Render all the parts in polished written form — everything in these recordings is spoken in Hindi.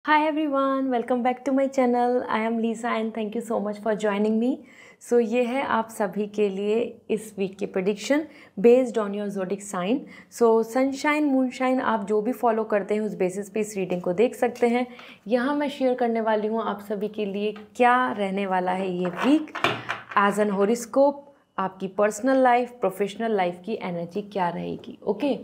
Hi everyone, welcome back to my channel. I am Lisa and thank you so much for joining me. So ये है आप सभी के लिए इस वीक की prediction based on your zodiac sign. So sunshine moonshine आप जो भी फॉलो करते हैं उस बेसिस पे इस रीडिंग को देख सकते हैं. यहाँ मैं शेयर करने वाली हूँ आप सभी के लिए क्या रहने वाला है ये वीक एज एन हॉरोस्कोप. आपकी पर्सनल लाइफ, प्रोफेशनल लाइफ की एनर्जी क्या रहेगी. Okay,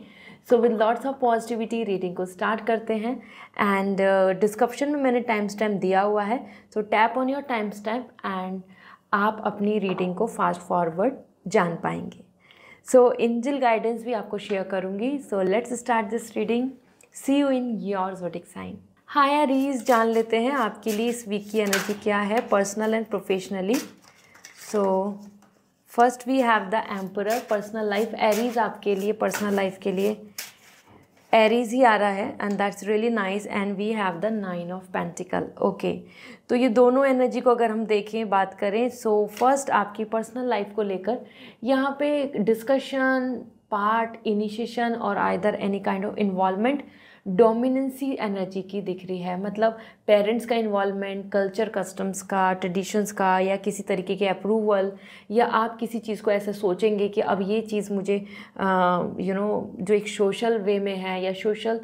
so with lots of positivity reading को स्टार्ट करते हैं. एंड डिस्क्रिप्शन में मैंने टाइम स्टैम्प दिया हुआ है, so tap on your time stamp and आप अपनी रीडिंग को फास्ट फॉरवर्ड जान पाएंगे. सो एंजल गाइडेंस भी आपको शेयर करूँगी. So let's start this reading. See you in your zodiac sign. Hi Aries, जान लेते हैं आपके लिए इस वीक की एनर्जी क्या है personal and professionally. So first we have the emperor. Personal life Aries आपके लिए, पर्सनल लाइफ के लिए एरीज ही आ रहा है and that's really nice. And we have the 9 of pentacle. Okay, तो ये दोनों एनर्जी को अगर हम देखें, बात करें, सो फर्स्ट आपकी पर्सनल लाइफ को लेकर यहाँ पे डिस्कशन, पार्ट, इनिशिएशन और either any kind of involvement dominancy energy की दिख रही है. मतलब पेरेंट्स का इन्वॉल्वमेंट, कल्चर कस्टम्स का, ट्रेडिशंस का, या किसी तरीके के अप्रूवल, या आप किसी चीज़ को ऐसे सोचेंगे कि अब ये चीज़ मुझे जो एक सोशल वे में है या सोशल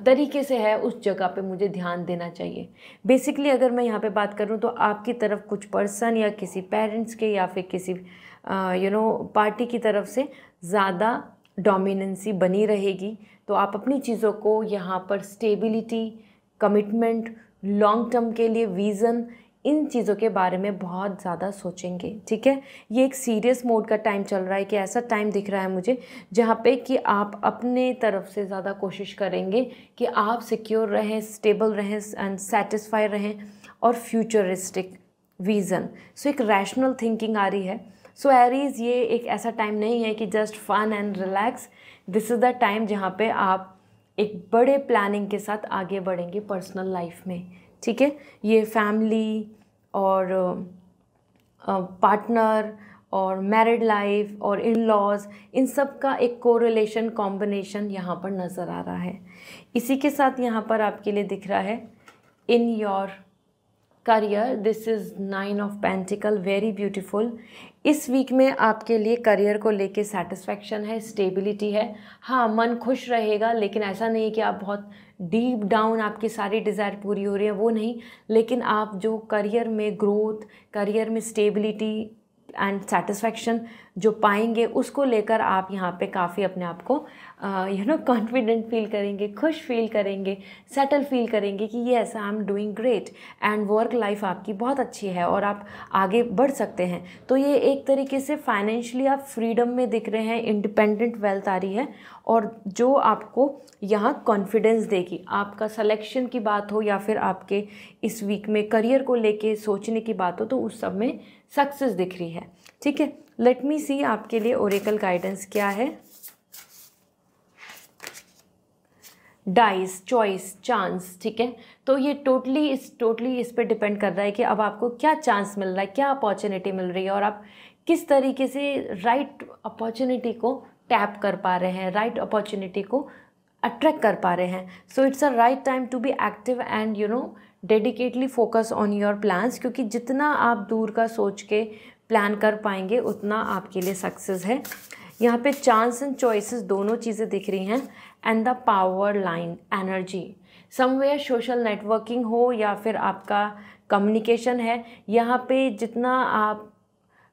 तरीके से है उस जगह पे मुझे ध्यान देना चाहिए. बेसिकली अगर मैं यहाँ पे बात करूँ तो आपकी तरफ कुछ पर्सन या किसी पेरेंट्स के या फिर किसी पार्टी की तरफ से ज़्यादा डोमिनेंसी बनी रहेगी. तो आप अपनी चीज़ों को यहाँ पर स्टेबिलिटी, कमिटमेंट, लॉन्ग टर्म के लिए विज़न, इन चीज़ों के बारे में बहुत ज़्यादा सोचेंगे. ठीक है, ये एक सीरियस मोड का टाइम चल रहा है कि ऐसा टाइम दिख रहा है मुझे जहाँ पे कि आप अपने तरफ से ज़्यादा कोशिश करेंगे कि आप सिक्योर रहें, स्टेबल रहें एंड सेटिस्फाई रहें और फ्यूचरिस्टिक विज़न. सो एक रैशनल थिंकिंग आ रही है. सो एरीज, ये एक ऐसा टाइम नहीं है कि just fun and relax. This is the time जहाँ पे आप एक बड़े प्लानिंग के साथ आगे बढ़ेंगे पर्सनल लाइफ में. ठीक है, ये फैमिली और पार्टनर और मैरिड लाइफ और इन लॉज, इन सब का एक कोरिलेशन, कॉम्बिनेशन यहाँ पर नज़र आ रहा है. इसी के साथ यहाँ पर आपके लिए दिख रहा है in your career. This is 9 of pentacle, very beautiful. इस वीक में आपके लिए करियर को लेके सेटिस्फैक्शन है, स्टेबिलिटी है. हाँ, मन खुश रहेगा, लेकिन ऐसा नहीं है कि आप बहुत डीप डाउन आपकी सारी डिज़ायर पूरी हो रही है, वो नहीं. लेकिन आप जो करियर में ग्रोथ, करियर में स्टेबिलिटी एंड सेटिस्फैक्शन जो पाएंगे उसको लेकर आप यहाँ पे काफ़ी अपने आप को कॉन्फिडेंट फील करेंगे, खुश फील करेंगे, सेटल फील करेंगे कि yes I am doing great and work life आपकी बहुत अच्छी है और आप आगे बढ़ सकते हैं. तो ये एक तरीके से फाइनेंशियली आप फ्रीडम में दिख रहे हैं, इंडिपेंडेंट वेल्थ आ रही है और जो आपको यहाँ कॉन्फिडेंस देगी. आपका सिलेक्शन की बात हो या फिर आपके इस वीक में करियर को लेके सोचने की बात हो, तो उस सब में सक्सेस दिख रही है. ठीक है, लेट मी सी आपके लिए ओरेकल गाइडेंस क्या है. Dice, choice, chance. ठीक है, तो ये टोटली इस पे डिपेंड कर रहा है कि अब आपको क्या चांस मिल रहा है, क्या अपॉर्चुनिटी मिल रही है और आप किस तरीके से राइट अपॉर्चुनिटी को टैप कर पा रहे हैं, राइट अपॉर्चुनिटी को अट्रैक्ट कर पा रहे हैं. So it's a right time to be active and dedicatedly focus on your plans, क्योंकि जितना आप दूर का सोच के प्लान कर पाएंगे उतना आपके लिए सक्सेस है. यहाँ पे चांस एंड चॉइसेस दोनों चीज़ें दिख रही हैं. And the power line energy, somewhere social networking हो या फिर आपका कम्युनिकेशन है, यहाँ पे जितना आप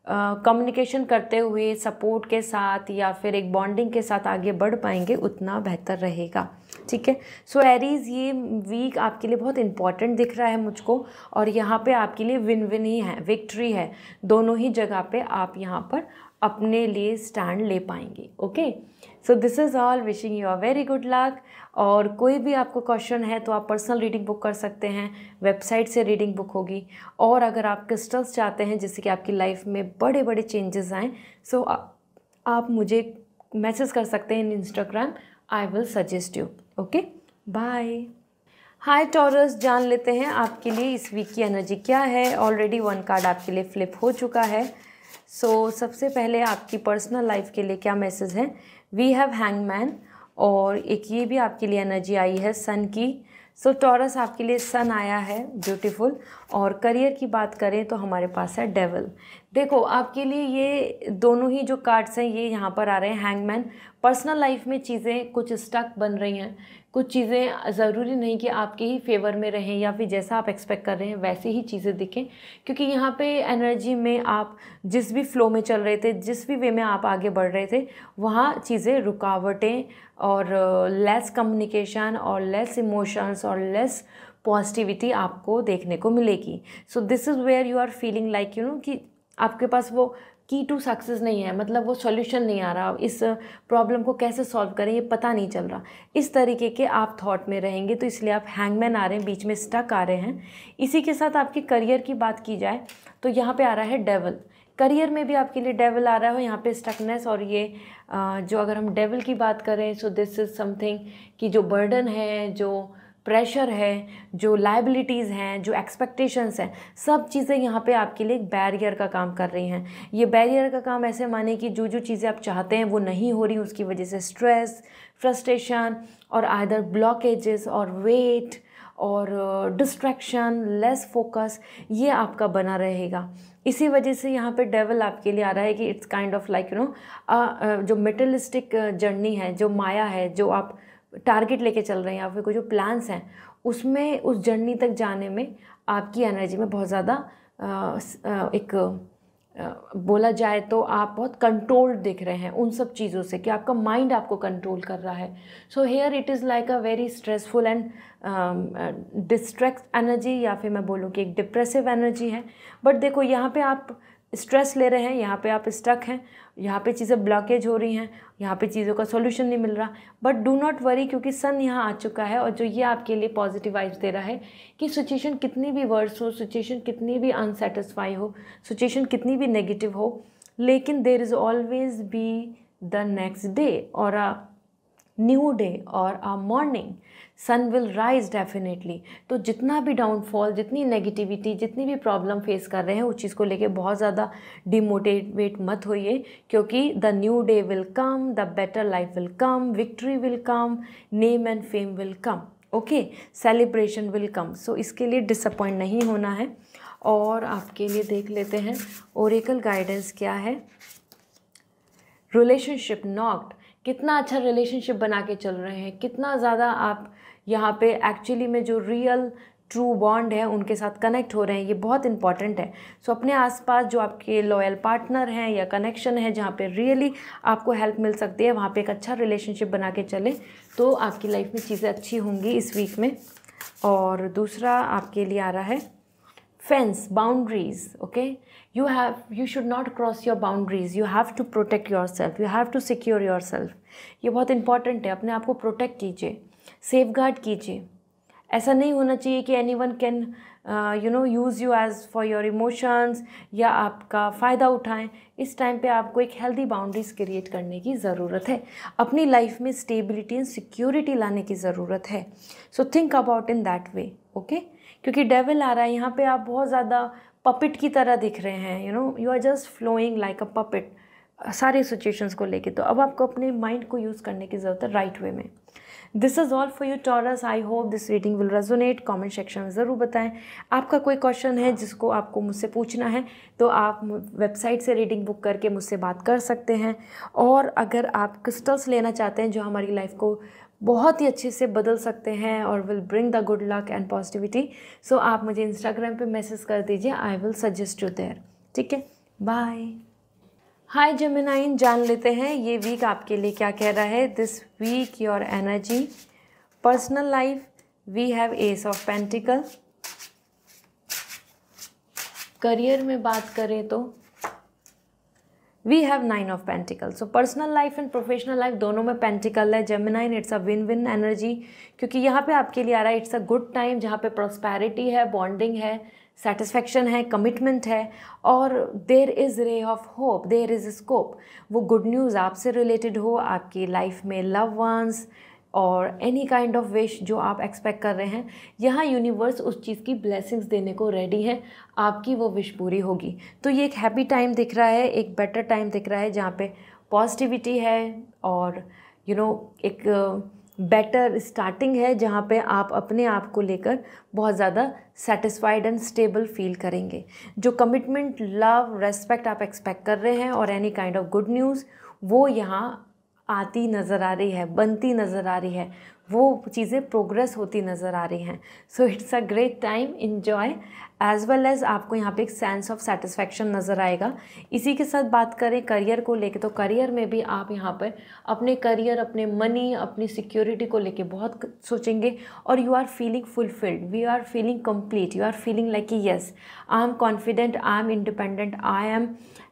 कम्युनिकेशन करते हुए सपोर्ट के साथ या फिर एक बॉन्डिंग के साथ आगे बढ़ पाएंगे उतना बेहतर रहेगा. ठीक है, सो एरीज, ये वीक आपके लिए बहुत इंपॉर्टेंट दिख रहा है मुझको और यहाँ पे आपके लिए विन विन ही है, विक्ट्री है. दोनों ही जगह पे आप यहाँ पर अपने लिए स्टैंड ले पाएंगे. Okay, so this is all. Wishing you a very good luck. और कोई भी आपको क्वेश्चन है तो आप पर्सनल रीडिंग बुक कर सकते हैं, वेबसाइट से रीडिंग बुक होगी. और अगर आप क्रिस्टल्स चाहते हैं जिससे कि आपकी लाइफ में बड़े बड़े चेंजेस आएँ, सो आप मुझे मैसेज कर सकते हैं in Instagram. I will suggest you. Okay, bye. Hi Taurus, जान लेते हैं आपके लिए इस वीक की एनर्जी क्या है. ऑलरेडी 1 कार्ड आपके लिए फ्लिप हो चुका है. सो सबसे पहले आपकी पर्सनल लाइफ के लिए क्या मैसेज है. वी हैव हैंगमैन और एक ये भी आपके लिए एनर्जी आई है सन की. सो टॉरस आपके लिए सन आया है, ब्यूटीफुल। और करियर की बात करें तो हमारे पास है डेविल। देखो आपके लिए ये दोनों ही जो कार्ड्स हैं ये यहाँ पर आ रहे हैं, हैंगमैन। पर्सनल लाइफ में चीज़ें कुछ स्टक बन रही हैं, कुछ चीज़ें ज़रूरी नहीं कि आपके ही फेवर में रहें या फिर जैसा आप एक्सपेक्ट कर रहे हैं वैसे ही चीज़ें दिखें, क्योंकि यहाँ पे एनर्जी में आप जिस भी फ्लो में चल रहे थे, जिस भी वे में आप आगे बढ़ रहे थे, वहाँ चीज़ें रुकावटें और लेस कम्युनिकेशन और लेस इमोशंस और लेस पॉजिटिविटी आपको देखने को मिलेगी। So this is where you are feeling like you know कि आपके पास वो की टू सक्सेस नहीं है, मतलब वो सॉल्यूशन नहीं आ रहा, इस प्रॉब्लम को कैसे सॉल्व करें ये पता नहीं चल रहा, इस तरीके के आप थॉट में रहेंगे। तो इसलिए आप हैंगमैन आ रहे हैं, बीच में स्टक आ रहे हैं। इसी के साथ आपके करियर की बात की जाए तो यहाँ पे आ रहा है डेविल। करियर में भी आपके लिए डेविल आ रहा है यहाँ पे स्टकनेस। और ये जो अगर हम डेविल की बात करें सो दिस इज़ समथिंग कि जो बर्डन है, जो प्रेशर है, जो लायबिलिटीज़ हैं, जो एक्सपेक्टेशंस हैं, सब चीज़ें यहाँ पे आपके लिए एक बैरियर का काम कर रही हैं। ये बैरियर का काम ऐसे माने कि जो जो चीज़ें आप चाहते हैं वो नहीं हो रही, उसकी वजह से स्ट्रेस, फ्रस्ट्रेशन और आइदर ब्लॉकेजेस और वेट और डिस्ट्रैक्शन, लेस फोकस, ये आपका बना रहेगा। इसी वजह से यहाँ पे डेविल आपके लिए आ रहा है कि it's kind of like you no जो मेटलिस्टिक जर्नी है, जो माया है, जो आप टारगेट लेके चल रहे हैं या फिर कोई जो प्लान्स हैं उसमें, उस जर्नी तक जाने में आपकी एनर्जी में बहुत ज़्यादा एक बोला जाए तो आप बहुत कंट्रोल्ड दिख रहे हैं उन सब चीज़ों से कि आपका माइंड आपको कंट्रोल कर रहा है। So here it is like a very stressful and distract energy, या फिर मैं बोलूँ कि एक डिप्रेसिव एनर्जी है। बट देखो यहाँ पे आप स्ट्रेस ले रहे हैं, यहाँ पे आप स्टक हैं, यहाँ पे चीज़ें ब्लॉकेज हो रही हैं, यहाँ पे चीज़ों का सॉल्यूशन नहीं मिल रहा। बट डू नॉट वरी, क्योंकि सन यहाँ आ चुका है और जो ये आपके लिए पॉजिटिव वाइब्स दे रहा है कि सिचुएशन कितनी भी वर्स हो, सिचुएशन कितनी भी अनसेटिस्फाई हो, सिचुएशन कितनी भी नेगेटिव हो, लेकिन there is always be the next day और अ न्यू डे और a morning, sun will rise definitely. तो जितना भी डाउनफॉल, जितनी नेगेटिविटी, जितनी भी प्रॉब्लम फेस कर रहे हैं उस चीज़ को लेके बहुत ज़्यादा डिमोटिवेट मत होइए, क्योंकि the new day will come, the better life will come, victory will come, name and fame will come, okay, celebration will come. So इसके लिए डिसअपॉइंट नहीं होना है। और आपके लिए देख लेते हैं ओरेकल गाइडेंस क्या है। रिलेशनशिप नॉक्ड, कितना अच्छा रिलेशनशिप बना के चल रहे हैं, कितना ज़्यादा आप यहाँ पे एक्चुअली में जो रियल ट्रू बॉन्ड है उनके साथ कनेक्ट हो रहे हैं, ये बहुत इंपॉर्टेंट है। सो अपने आसपास जो आपके लॉयल पार्टनर हैं या कनेक्शन है जहाँ पे रियली आपको हेल्प मिल सकती है, वहाँ पे एक अच्छा रिलेशनशिप बना के चले तो आपकी लाइफ में चीज़ें अच्छी होंगी इस वीक में। और दूसरा आपके लिए आ रहा है fence, boundaries, okay, you should not cross your boundaries, you have to protect yourself, you have to secure yourself। ये बहुत इंपॉर्टेंट है, अपने आप को प्रोटेक्ट कीजिए, सेफगार्ड कीजिए। ऐसा नहीं होना चाहिए कि anyone can use you as for your emotions या आपका फ़ायदा उठाएं। इस टाइम पे आपको एक हेल्दी बाउंड्रीज क्रिएट करने की ज़रूरत है, अपनी लाइफ में स्टेबिलिटी एंड सिक्योरिटी लाने की ज़रूरत है। So think about in that way, okay, क्योंकि डेविल आ रहा है यहाँ पे, आप बहुत ज़्यादा पपिट की तरह दिख रहे हैं, you are just flowing like a puppet सारे सिचुएशंस को लेके। तो अब आपको अपने माइंड को यूज़ करने की ज़रूरत है राइट वे में। This is all for you taurus, I hope this reading will resonate. Comment section में ज़रूर बताएं। आपका कोई क्वेश्चन है जिसको आपको मुझसे पूछना है तो आप वेबसाइट से रीडिंग बुक करके मुझसे बात कर सकते हैं। और अगर आप क्रिस्टल्स लेना चाहते हैं जो हमारी लाइफ को बहुत ही अच्छे से बदल सकते हैं और will bring the good luck and positivity, so आप मुझे इंस्टाग्राम पे मैसेज कर दीजिए, I will suggest you there, ठीक है। बाय। हाय जेमिनाइन, जान लेते हैं ये वीक आपके लिए क्या कह रहा है। This week your energy, personal life, we have ace of pentacle. Career में बात करें तो we have 9 of pentacle. So personal life and professional life दोनों में पेंटिकल है। जेमिनाइन, it's a win win energy, क्योंकि यहाँ पे आपके लिए आ रहा है इट्स अ गुड टाइम जहाँ पे प्रॉस्पेरिटी है, बॉन्डिंग है, सेटिस्फैक्शन है, कमिटमेंट है और there is ray of hope, there is scope. वो गुड न्यूज़ आपसे रिलेटेड हो, आपकी लाइफ में लव वंस और एनी काइंड ऑफ विश जो आप एक्सपेक्ट कर रहे हैं, यहाँ यूनिवर्स उस चीज़ की ब्लेसिंग्स देने को रेडी है, आपकी वो विश पूरी होगी। तो ये एक हैप्पी टाइम दिख रहा है, एक बेटर टाइम दिख रहा है जहाँ पे पॉजिटिविटी है और एक बेटर स्टार्टिंग है जहाँ पे आप अपने आप को लेकर बहुत ज़्यादा सेटिस्फाइड एंड स्टेबल फील करेंगे। जो कमिटमेंट, लव, रेस्पेक्ट आप एक्सपेक्ट कर रहे हैं और any kind of good news, वो यहाँ आती नज़र आ रही है, बनती नज़र आ रही है, वो चीज़ें प्रोग्रेस होती नज़र आ रही हैं। So it's a great time, enjoy as well as आपको यहाँ पे एक सेंस ऑफ सेटिस्फैक्शन नज़र आएगा। इसी के साथ बात करें करियर को लेके, तो करियर में भी आप यहाँ पर अपने करियर, अपने मनी, अपनी सिक्योरिटी को लेके बहुत सोचेंगे और you are feeling fulfilled, we are feeling complete, you are feeling like कि yes, I am confident, I am independent, I am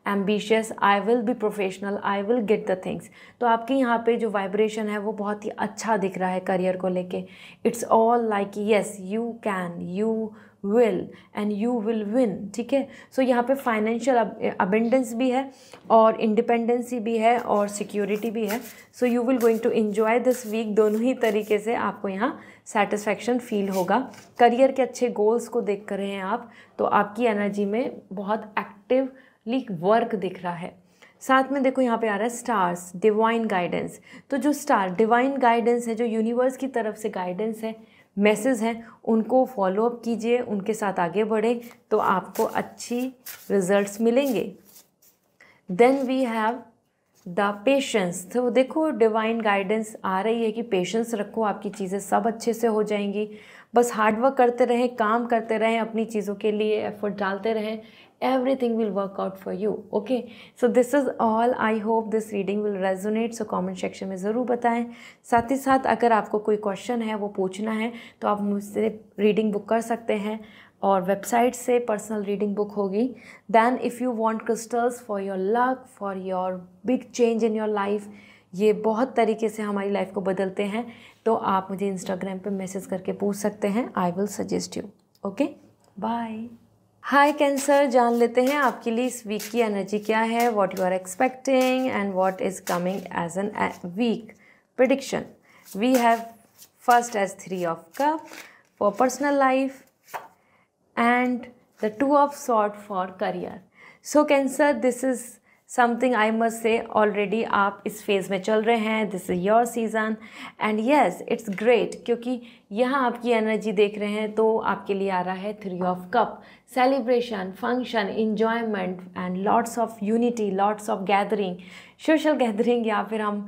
ambitious, I will be professional, I will get the things. तो आपके यहाँ पे जो वाइब्रेशन है वो बहुत ही अच्छा दिख रहा है करियर को लेके। It's all like yes, you can, you will and you will win, ठीक है। सो यहाँ पे फाइनेंशियल अबेंडेंस भी है और इंडिपेंडेंसी भी है और सिक्योरिटी भी है। So you will going to enjoy this week. दोनों ही तरीके से आपको यहाँ सेटिस्फैक्शन फील होगा। करियर के अच्छे गोल्स को देख कर रहे हैं आप, तो आपकी एनर्जी में बहुत एक्टिवली वर्क दिख रहा है। साथ में देखो यहाँ पे आ रहा है स्टार्स, डिवाइन गाइडेंस। तो जो स्टार डिवाइन गाइडेंस है, जो यूनिवर्स की तरफ से गाइडेंस है, मैसेज हैं, उनको फॉलो अप कीजिए, उनके साथ आगे बढ़ें तो आपको अच्छी रिजल्ट्स मिलेंगे। Then we have the patience. तो देखो डिवाइन गाइडेंस आ रही है कि पेशेंस रखो, आपकी चीज़ें सब अच्छे से हो जाएंगी। बस हार्डवर्क करते रहें, काम करते रहें, अपनी चीज़ों के लिए एफर्ट डालते रहें, everything will work out for you. Okay, so this is all. I hope this reading will resonate. So comment section में ज़रूर बताएं। साथ ही साथ अगर आपको कोई क्वेश्चन है वो पूछना है तो आप मुझसे रीडिंग बुक कर सकते हैं और वेबसाइट से पर्सनल रीडिंग बुक होगी। Then if you want crystals for your luck, for your big change in your life, ये बहुत तरीके से हमारी लाइफ को बदलते हैं, तो आप मुझे इंस्टाग्राम पे मैसेज करके पूछ सकते हैं। I will suggest you. Okay, bye. Hi cancer, जान लेते हैं आपके लिए इस वीक की एनर्जी क्या है, what you are expecting and what is coming as an week prediction. We have first as 3 of cup for personal life and the 2 of sword for career. So cancer, this is something I must say, already आप इस फेज़ में चल रहे हैं, this is your season and yes it's great, क्योंकि यहाँ आपकी एनर्जी देख रहे हैं तो आपके लिए आ रहा है 3 of cup, celebration, function, enjoyment and lots of unity, lots of gathering, social gathering, या फिर हम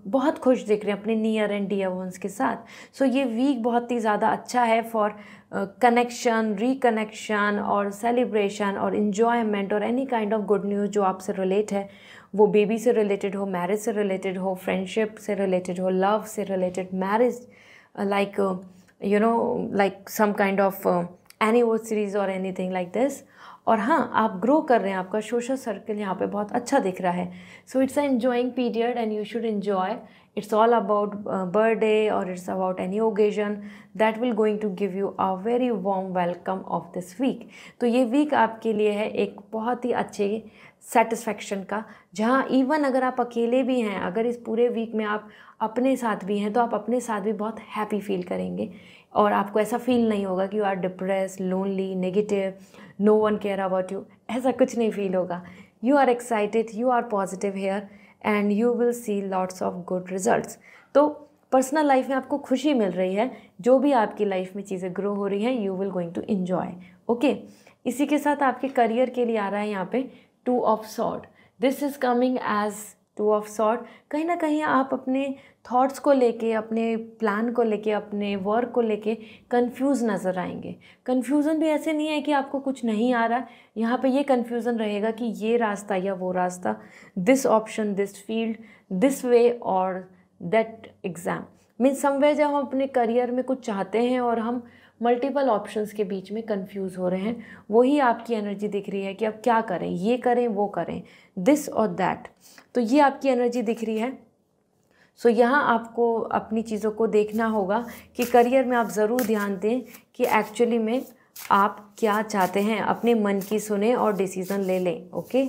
बहुत खुश दिख रहे हैं अपने नियर एंड डियर वंस के साथ। सो ये वीक बहुत ही ज़्यादा अच्छा है फॉर कनेक्शन, रिकनेक्शन और सेलिब्रेशन और इन्जॉयमेंट और any kind of good news जो आपसे रिलेट है, वो बेबी से रिलेटेड हो, मैरिज से रिलेटेड हो, फ्रेंडशिप से रिलेटेड हो, लव से related, marriage like you know like some kind of anniversaries or anything like this। और हाँ, आप ग्रो कर रहे हैं, आपका सोशल सर्कल यहाँ पे बहुत अच्छा दिख रहा है। So it's a enjoying period and you should enjoy. It's all about birthday और it's about any occasion that will going to give you a very warm welcome of this week. तो ये वीक आपके लिए है एक बहुत ही अच्छे सेटिस्फैक्शन का, जहाँ इवन अगर आप अकेले भी हैं, अगर इस पूरे वीक में आप अपने साथ भी हैं, तो आप अपने साथ भी बहुत हैप्पी फील करेंगे और आपको ऐसा फील नहीं होगा कि you are depress, lonely, negative, no one care about you, ऐसा कुछ नहीं फील होगा। You are excited, you are positive here and you will see lots of good results. तो पर्सनल लाइफ में आपको खुशी मिल रही है, जो भी आपकी लाइफ में चीज़ें ग्रो हो रही हैं, you will going to enjoy. Okay, इसी के साथ आपके करियर के लिए आ रहा है यहाँ पे 2 of sword. This is coming as 2 of sword. कहीं ना कहीं आप अपने थॉट्स को लेके, अपने प्लान को लेके, अपने वर्क को लेके कंफ्यूज नज़र आएंगे। कन्फ्यूज़न भी ऐसे नहीं है कि आपको कुछ नहीं आ रहा, यहाँ पे ये कन्फ्यूज़न रहेगा कि ये रास्ता या वो रास्ता, this option, this field, this way और दैट एग्ज़ाम। मीन समवेयर जब हम अपने करियर में कुछ चाहते हैं और हम मल्टीपल ऑप्शंस के बीच में कंफ्यूज हो रहे हैं, वही आपकी एनर्जी दिख रही है कि अब क्या करें, ये करें, वो करें, दिस और दैट। तो ये आपकी एनर्जी दिख रही है। सो यहाँ आपको अपनी चीज़ों को देखना होगा कि करियर में आप ज़रूर ध्यान दें कि एक्चुअली में आप क्या चाहते हैं, अपने मन की सुने और डिसीज़न ले लें। ओके,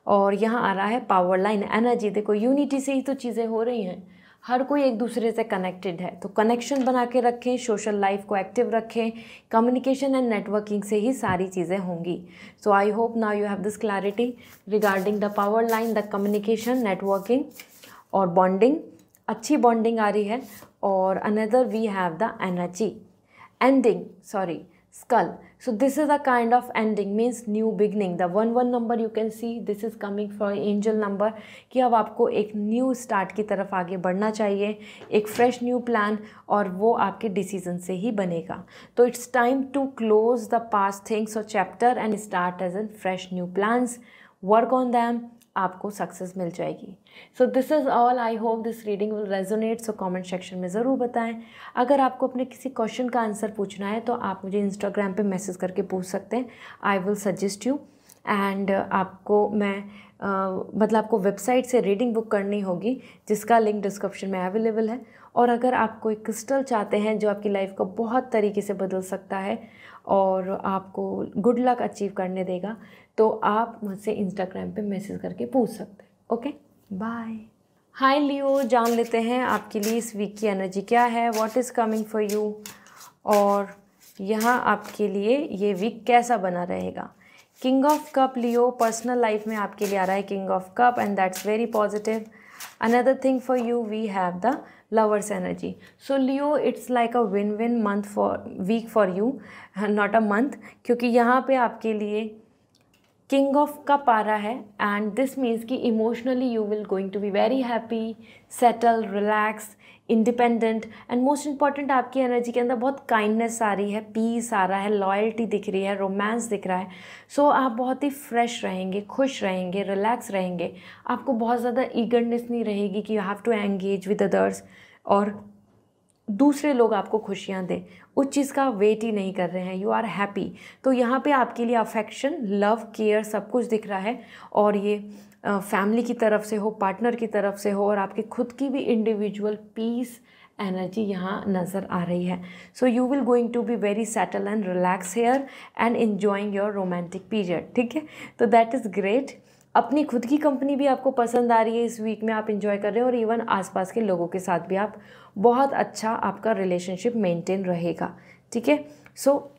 और यहाँ आ रहा है पावर लाइन एनर्जी। देखो यूनिटी से ही तो चीज़ें हो रही हैं, हर कोई एक दूसरे से कनेक्टेड है, तो कनेक्शन बना के रखें, सोशल लाइफ को एक्टिव रखें, कम्युनिकेशन एंड नेटवर्किंग से ही सारी चीज़ें होंगी। So I hope now you have this clarity regarding the power line, the communication, networking और बॉन्डिंग। अच्छी बॉन्डिंग आ रही है और another we have the energy ending, sorry, skull. So this is a kind of ending, means new beginning. The 1 number you can see, this is coming from angel number कि अब आपको एक न्यू स्टार्ट की तरफ आगे बढ़ना चाहिए, एक फ्रेश न्यू प्लान, और वो आपके डिसीजन से ही बनेगा. तो it's time to close the past things और chapter and start as an fresh new plans. Work on them, आपको सक्सेस मिल जाएगी. So this is all. I hope this reading will resonate. So comment section में ज़रूर बताएं. अगर आपको अपने किसी क्वेश्चन का आंसर पूछना है तो आप मुझे इंस्टाग्राम पे मैसेज करके पूछ सकते हैं. I will suggest you. And आपको मैं मतलब आपको वेबसाइट से रीडिंग बुक करनी होगी, जिसका लिंक डिस्क्रिप्शन में अवेलेबल है. और अगर आप कोई क्रिस्टल चाहते हैं जो आपकी लाइफ को बहुत तरीके से बदल सकता है और आपको गुड लक अचीव करने देगा, तो आप मुझसे इंस्टाग्राम पे मैसेज करके पूछ सकते हैं. Okay, bye. हाय लियो, जान लेते हैं आपके लिए इस वीक की एनर्जी क्या है, what is coming for you, और यहाँ आपके लिए ये वीक कैसा बना रहेगा. King of cup Leo, personal life में आपके लिए आ रहा है king of cup, and that's very positive. Another thing for you, we have the lovers energy. So Leo, it's like a win month for week for you, not a month, क्योंकि यहाँ पे आपके लिए किंग ऑफ कप आ रहा है. एंड दिस मीन्स कि emotionally you will going to be very happy, settle, relax, independent, and most important आपकी एनर्जी के अंदर बहुत काइंडनेस आ रही है, पीस आ रहा है, लॉयल्टी दिख रही है, रोमांस दिख रहा है. सो आप बहुत ही फ्रेश रहेंगे, खुश रहेंगे, रिलैक्स रहेंगे. आपको बहुत ज़्यादा ईगरनेस नहीं रहेगी कि you have to engage with others और दूसरे लोग आपको खुशियाँ दें. उस चीज़ का वेट ही नहीं कर रहे हैं. You are happy. तो यहाँ पे आपके लिए अफेक्शन, लव, केयर सब कुछ दिख रहा है. और ये फैमिली की तरफ से हो, पार्टनर की तरफ से हो, और आपकी खुद की भी इंडिविजुअल पीस एनर्जी यहाँ नज़र आ रही है. So you will going to be very settle and relax here and enjoying your romantic period. ठीक है, तो दैट इज़ ग्रेट. अपनी खुद की कंपनी भी आपको पसंद आ रही है, इस वीक में आप एंजॉय कर रहे हो, और इवन आसपास के लोगों के साथ भी आप बहुत अच्छा आपका रिलेशनशिप मेंटेन रहेगा. ठीक है, सो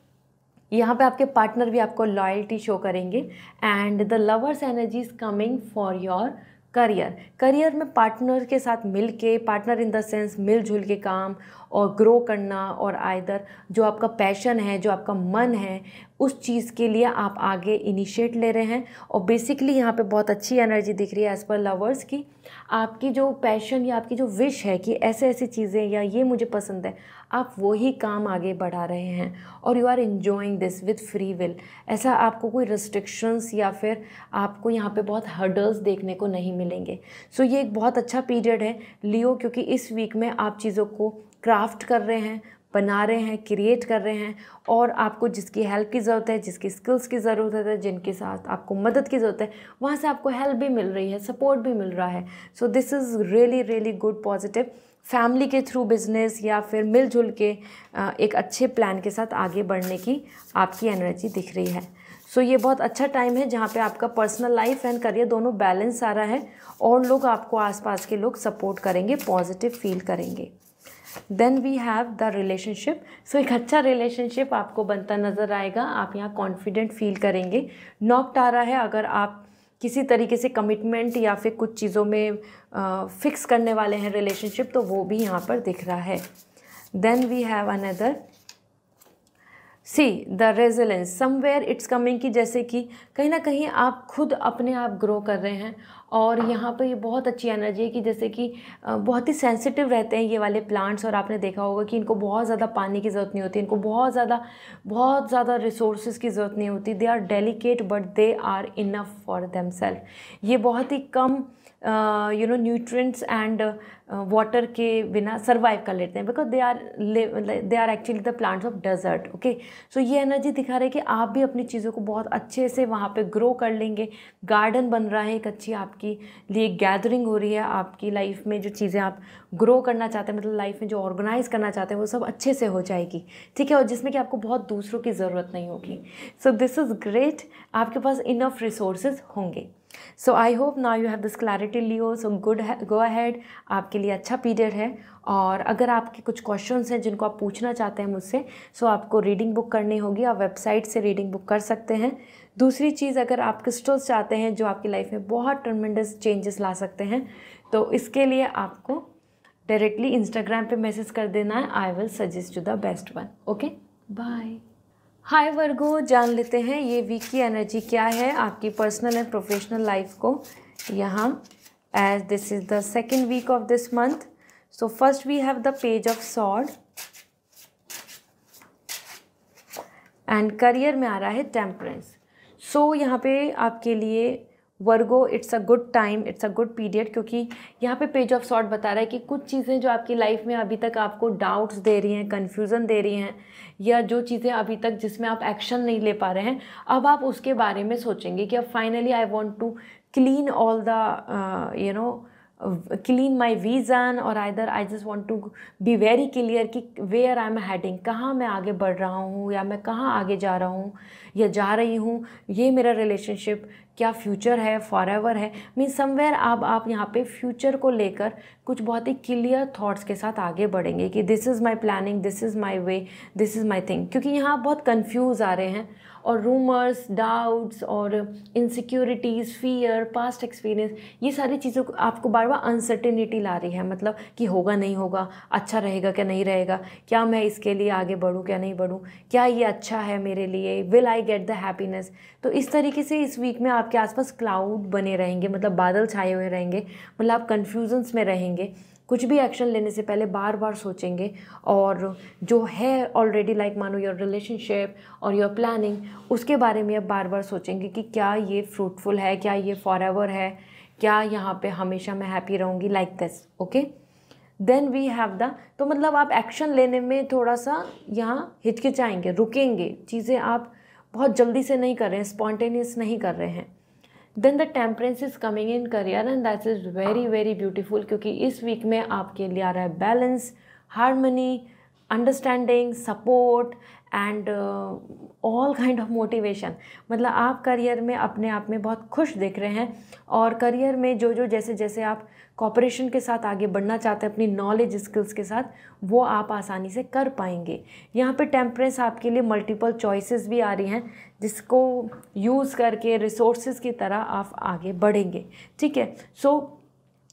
यहाँ पे आपके पार्टनर भी आपको लॉयल्टी शो करेंगे. And the lovers energy is coming for your career में पार्टनर के साथ मिल के, पार्टनर इन द सेंस मिलजुल के काम और ग्रो करना, और आइदर जो आपका पैशन है, जो आपका मन है, उस चीज़ के लिए आप आगे इनिशिएट ले रहे हैं. और बेसिकली यहाँ पे बहुत अच्छी एनर्जी दिख रही है एज़ पर लवर्स की. आपकी जो पैशन या आपकी जो विश है कि ऐसे ऐसी चीज़ें या ये मुझे पसंद है, आप वही काम आगे बढ़ा रहे हैं और you are enjoying this with free will. ऐसा आपको कोई रिस्ट्रिक्शंस या फिर आपको यहाँ पे बहुत हर्डल्स देखने को नहीं मिलेंगे. सो ये एक बहुत अच्छा पीरियड है लियो, क्योंकि इस वीक में आप चीज़ों को क्राफ्ट कर रहे हैं, बना रहे हैं, क्रिएट कर रहे हैं, और आपको जिसकी हेल्प की ज़रूरत है, जिसकी स्किल्स की ज़रूरत है, जिनके साथ आपको मदद की ज़रूरत है, वहाँ से आपको हेल्प भी मिल रही है, सपोर्ट भी मिल रहा है. सो this is really really good, positive. Family के थ्रू बिजनेस या फिर मिलजुल के एक अच्छे प्लान के साथ आगे बढ़ने की आपकी एनर्जी दिख रही है. सो ये बहुत अच्छा टाइम है जहाँ पे आपका पर्सनल लाइफ एंड करियर दोनों बैलेंस आ रहा है, और लोग आपको, आसपास के लोग सपोर्ट करेंगे, पॉजिटिव फील करेंगे. Then we have the relationship. So एक अच्छा रिलेशनशिप आपको बनता नज़र आएगा. आप यहाँ कॉन्फिडेंट फील करेंगे. नॉक्ड आ रहा है. अगर आप किसी तरीके से कमिटमेंट या फिर कुछ चीज़ों में फिक्स करने वाले हैं रिलेशनशिप, तो वो भी यहाँ पर दिख रहा है. Then we have another, see the resilience. Somewhere it's coming कि जैसे कि कहीं ना कहीं आप खुद अपने आप ग्रो कर रहे हैं, और यहाँ पे ये बहुत अच्छी एनर्जी है कि जैसे कि बहुत ही सेंसिटिव रहते हैं ये वाले प्लांट्स, और आपने देखा होगा कि इनको बहुत ज़्यादा पानी की ज़रूरत नहीं होती, इनको बहुत ज़्यादा रिसोर्सेज की ज़रूरत नहीं होती. They are delicate but they are enough for them self. ये बहुत ही कम न्यूट्रिएंट्स एंड वाटर के बिना सर्वाइव कर लेते हैं, because they are actually the plants of desert. Okay, so ये एनर्जी दिखा रही है कि आप भी अपनी चीज़ों को बहुत अच्छे से वहाँ पे ग्रो कर लेंगे. गार्डन बन रहा है, एक अच्छी आपकी लिए गैदरिंग हो रही है. आपकी लाइफ में जो चीज़ें आप ग्रो करना चाहते हैं, मतलब लाइफ में जो ऑर्गेनाइज करना चाहते हैं, वो सब अच्छे से हो जाएगी. ठीक है, और जिसमें कि आपको बहुत दूसरों की ज़रूरत नहीं होगी. So this is great. आपके पास इनफ रिसोर्सेज होंगे. So I hope now you have this clarity Leo. So go ahead, आपके लिए अच्छा पीरियड है. और अगर आपके कुछ क्वेश्चंस हैं जिनको आप पूछना चाहते हैं मुझसे, सो आपको रीडिंग बुक करनी होगी. आप वेबसाइट से रीडिंग बुक कर सकते हैं. दूसरी चीज़, अगर आप क्रिस्टल्स चाहते हैं जो आपकी लाइफ में बहुत ट्रमेंडस चेंजेस ला सकते हैं, तो इसके लिए आपको डायरेक्टली इंस्टाग्राम पे मैसेज कर देना है, I will suggest you the best one. Okay, bye. Hi Virgo, जान लेते हैं ये वीक की एनर्जी क्या है आपकी पर्सनल एंड प्रोफेशनल लाइफ को यहाँ, as this is the second week of this month. So first we have the page of sword and career में आ रहा है टेम्परेंस। सो यहाँ पे आपके लिए Virgo it's a good time, it's a good period, क्योंकि यहाँ पे पेज ऑफ सॉर्ड बता रहा है कि कुछ चीज़ें जो आपकी लाइफ में अभी तक आपको डाउट्स दे रही हैं, कन्फ्यूज़न दे रही हैं, या जो चीज़ें अभी तक जिसमें आप एक्शन नहीं ले पा रहे हैं, अब आप उसके बारे में सोचेंगे कि अब finally I want to clean all the clean my vision, और either I just want to be very clear कि वेयर आई एम हेडिंग, कहाँ मैं आगे बढ़ रहा हूँ या मैं कहाँ आगे जा रहा हूँ या जा रही हूँ, ये मेरा रिलेशनशिप क्या फ्यूचर है, फॉरएवर है, मीन्स समवेयर आप यहाँ पे फ्यूचर को लेकर कुछ बहुत ही क्लियर थॉट्स के साथ आगे बढ़ेंगे कि this is my planning, this is my way, this is my thing. क्योंकि यहाँ आप बहुत कन्फ्यूज़ आ रहे हैं और रूमर्स, डाउट्स और इनसिक्योरिटीज़, फियर, पास्ट एक्सपीरियंस, ये सारी चीज़ों को आपको बार बार अनसर्टेनिटी ला रही है, मतलब कि होगा नहीं होगा, अच्छा रहेगा क्या नहीं रहेगा, क्या मैं इसके लिए आगे बढ़ूँ क्या नहीं बढ़ूँ, क्या ये अच्छा है मेरे लिए, will I get the happiness. तो इस तरीके से इस वीक में आपके आसपास क्लाउड बने रहेंगे, मतलब बादल छाए हुए रहेंगे, मतलब आप कन्फ्यूजन्स में रहेंगे, कुछ भी एक्शन लेने से पहले बार बार सोचेंगे, और जो है ऑलरेडी लाइक मानो योर रिलेशनशिप और योर प्लानिंग, उसके बारे में अब बार बार सोचेंगे कि क्या ये फ्रूटफुल है, क्या ये फॉरएवर है, क्या यहाँ पे हमेशा मैं हैप्पी रहूँगी, like this. Okay, then we have the, तो मतलब आप एक्शन लेने में थोड़ा सा यहाँ हिचकिचाएंगे, रुकेंगे, चीज़ें आप बहुत जल्दी से नहीं कर रहे हैं, स्पॉन्टेनियस नहीं कर रहे हैं। Then the temperance is coming in career and that is very very beautiful, क्योंकि इस वीक में आपके लिए आ रहा है balance, harmony, understanding, support and all kind of motivation. मतलब आप करियर में अपने आप में बहुत खुश दिख रहे हैं, और करियर में जो जैसे जैसे आप कॉपरेशन के साथ आगे बढ़ना चाहते हैं अपनी नॉलेज स्किल्स के साथ, वो आप आसानी से कर पाएंगे। यहाँ पे टेम्परेंस आपके लिए मल्टीपल चॉइसेस भी आ रही हैं, जिसको यूज़ करके रिसोर्सेज की तरह आप आगे बढ़ेंगे। ठीक है, सो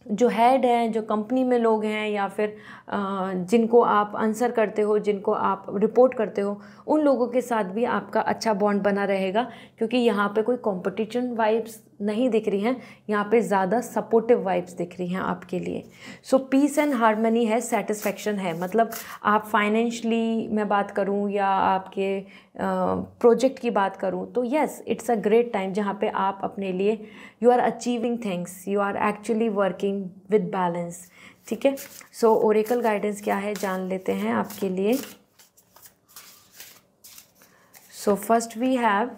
जो हेड हैं, जो कंपनी में लोग हैं, या फिर जिनको आप आंसर करते हो, जिनको आप रिपोर्ट करते हो, उन लोगों के साथ भी आपका अच्छा बॉन्ड बना रहेगा, क्योंकि यहाँ पे कोई कंपटीशन वाइब्स नहीं दिख रही हैं, यहाँ पे ज़्यादा सपोर्टिव वाइब्स दिख रही हैं आपके लिए। सो पीस एंड हार्मनी है, सेटिस्फेक्शन है, मतलब आप फाइनेंशली मैं बात करूँ या आपके प्रोजेक्ट की बात करूँ, तो yes it's a great time जहाँ पे आप अपने लिए you are achieving things, you are actually working with balance. ठीक है, सो ओरेकल गाइडेंस क्या है जान लेते हैं आपके लिए। So first we have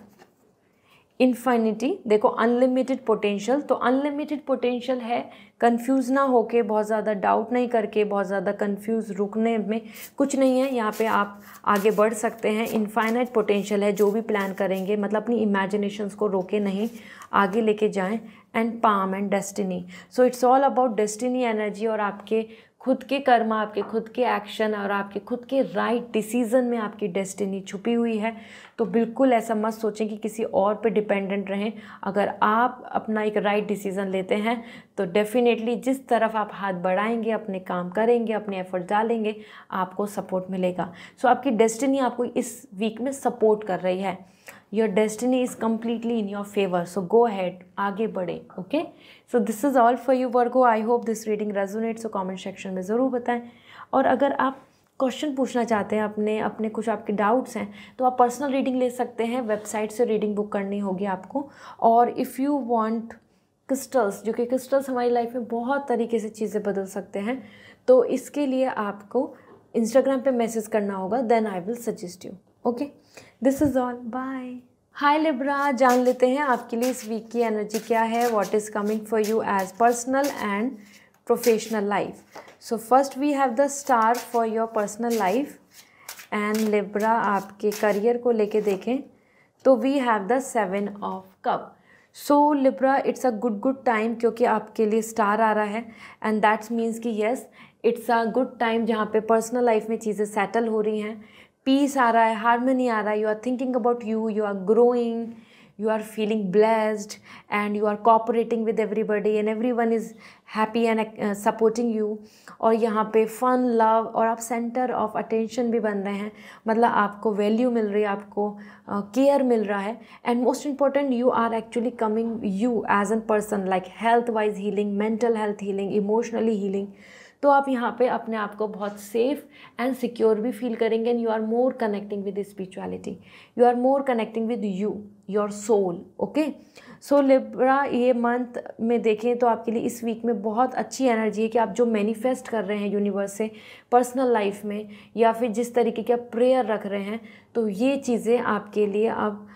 infinity. देखो अनलिमिटेड पोटेंशियल, तो अनलिमिटेड पोटेंशियल है, कंफ्यूज ना होके, बहुत ज़्यादा डाउट नहीं करके, बहुत ज़्यादा कंफ्यूज रुकने में कुछ नहीं है, यहाँ पे आप आगे बढ़ सकते हैं। इनफाइनाइट पोटेंशियल है, जो भी प्लान करेंगे मतलब अपनी इमेजिनेशंस को रोके नहीं, आगे लेके जाएं। And palm and destiny, so it's all about destiny energy, और आपके खुद के कर्म, आपके खुद के एक्शन और आपके खुद के राइट डिसीज़न में आपकी डेस्टिनी छुपी हुई है। तो बिल्कुल ऐसा मत सोचें कि किसी और पे डिपेंडेंट रहें। अगर आप अपना एक राइट डिसीज़न लेते हैं तो डेफिनेटली जिस तरफ आप हाथ बढ़ाएंगे, अपने काम करेंगे, अपने एफर्ट डालेंगे, आपको सपोर्ट मिलेगा। सो आपकी डेस्टिनी आपको इस वीक में सपोर्ट कर रही है। Your destiny is completely in your favour, so go ahead, आगे बढ़े। Okay, so this is all for you Virgo. I hope this reading resonates, so comment section में ज़रूर बताएं। और अगर आप क्वेश्चन पूछना चाहते हैं, अपने कुछ आपके डाउट्स हैं, तो आप पर्सनल रीडिंग ले सकते हैं, वेबसाइट से रीडिंग बुक करनी होगी आपको। और इफ़ यू वांट क्रिस्टल्स, जो कि क्रिस्टल्स हमारी लाइफ में बहुत तरीके से चीज़ें बदल सकते हैं, तो इसके लिए आपको इंस्टाग्राम पे मैसेज करना होगा, then I will suggest you. Okay, this is all, bye. Hi Libra, जान लेते हैं आपके लिए इस वीक की एनर्जी क्या है, what is coming for you as personal and professional life. So first we have the star for your personal life, and Libra आपके करियर को लेके देखें तो we have the 7 of cup. So Libra it's a good time, क्योंकि आपके लिए स्टार आ रहा है, एंड दैट्स मीन्स कि yes it's a good time जहाँ पे पर्सनल लाइफ में चीज़ें सेटल हो रही हैं, पीस आ रहा है, हार्मनी आ रहा है, you are thinking about you are growing, you are feeling blessed and you are cooperating with everybody and everyone is happy and supporting you। और यहाँ पे फन, लव और आप सेंटर ऑफ अटेंशन भी बन रहे हैं, मतलब आपको वैल्यू मिल रही है, आपको केयर मिल रहा है। And most important, you are actually coming you as an person, like health wise healing, mental health healing, emotionally healing. तो आप यहाँ पे अपने आप को बहुत सेफ एंड सिक्योर भी फील करेंगे and you are more connecting with spirituality, you are more connecting with you, your soul. Okay, so Libra, ये मंथ में देखें तो आपके लिए इस वीक में बहुत अच्छी एनर्जी है कि आप जो मैनिफेस्ट कर रहे हैं यूनिवर्स से पर्सनल लाइफ में, या फिर जिस तरीके की आप प्रेयर रख रहे हैं, तो ये चीज़ें आपके लिए अब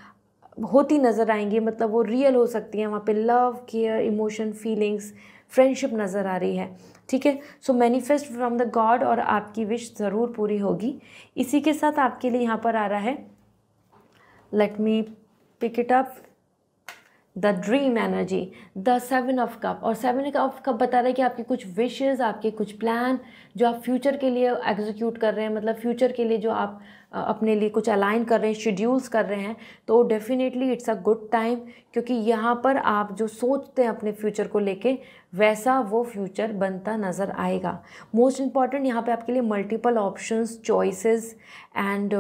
होती नज़र आएंगी, मतलब वो रियल हो सकती हैं। वहाँ पे love, care, emotion, feelings, friendship नज़र आ रही है। ठीक है, सो मैनिफेस्ट फ्रॉम द गॉड और आपकी विश ज़रूर पूरी होगी। इसी के साथ आपके लिए यहाँ पर आ रहा है, let me pick it up, the dream energy, the 7 of cup. और 7 ऑफ कप बता रहा है कि आपके कुछ विशेज़, आपके कुछ प्लान जो आप फ्यूचर के लिए एग्जीक्यूट कर रहे हैं, मतलब फ्यूचर के लिए जो आप अपने लिए कुछ अलाइन कर रहे हैं, शेड्यूल्स कर रहे हैं, तो definitely it's a good time, क्योंकि यहाँ पर आप जो सोचते हैं अपने फ्यूचर को लेके, वैसा वो फ्यूचर बनता नज़र आएगा। मोस्ट इम्पॉर्टेंट, यहाँ पे आपके लिए multiple options, choices and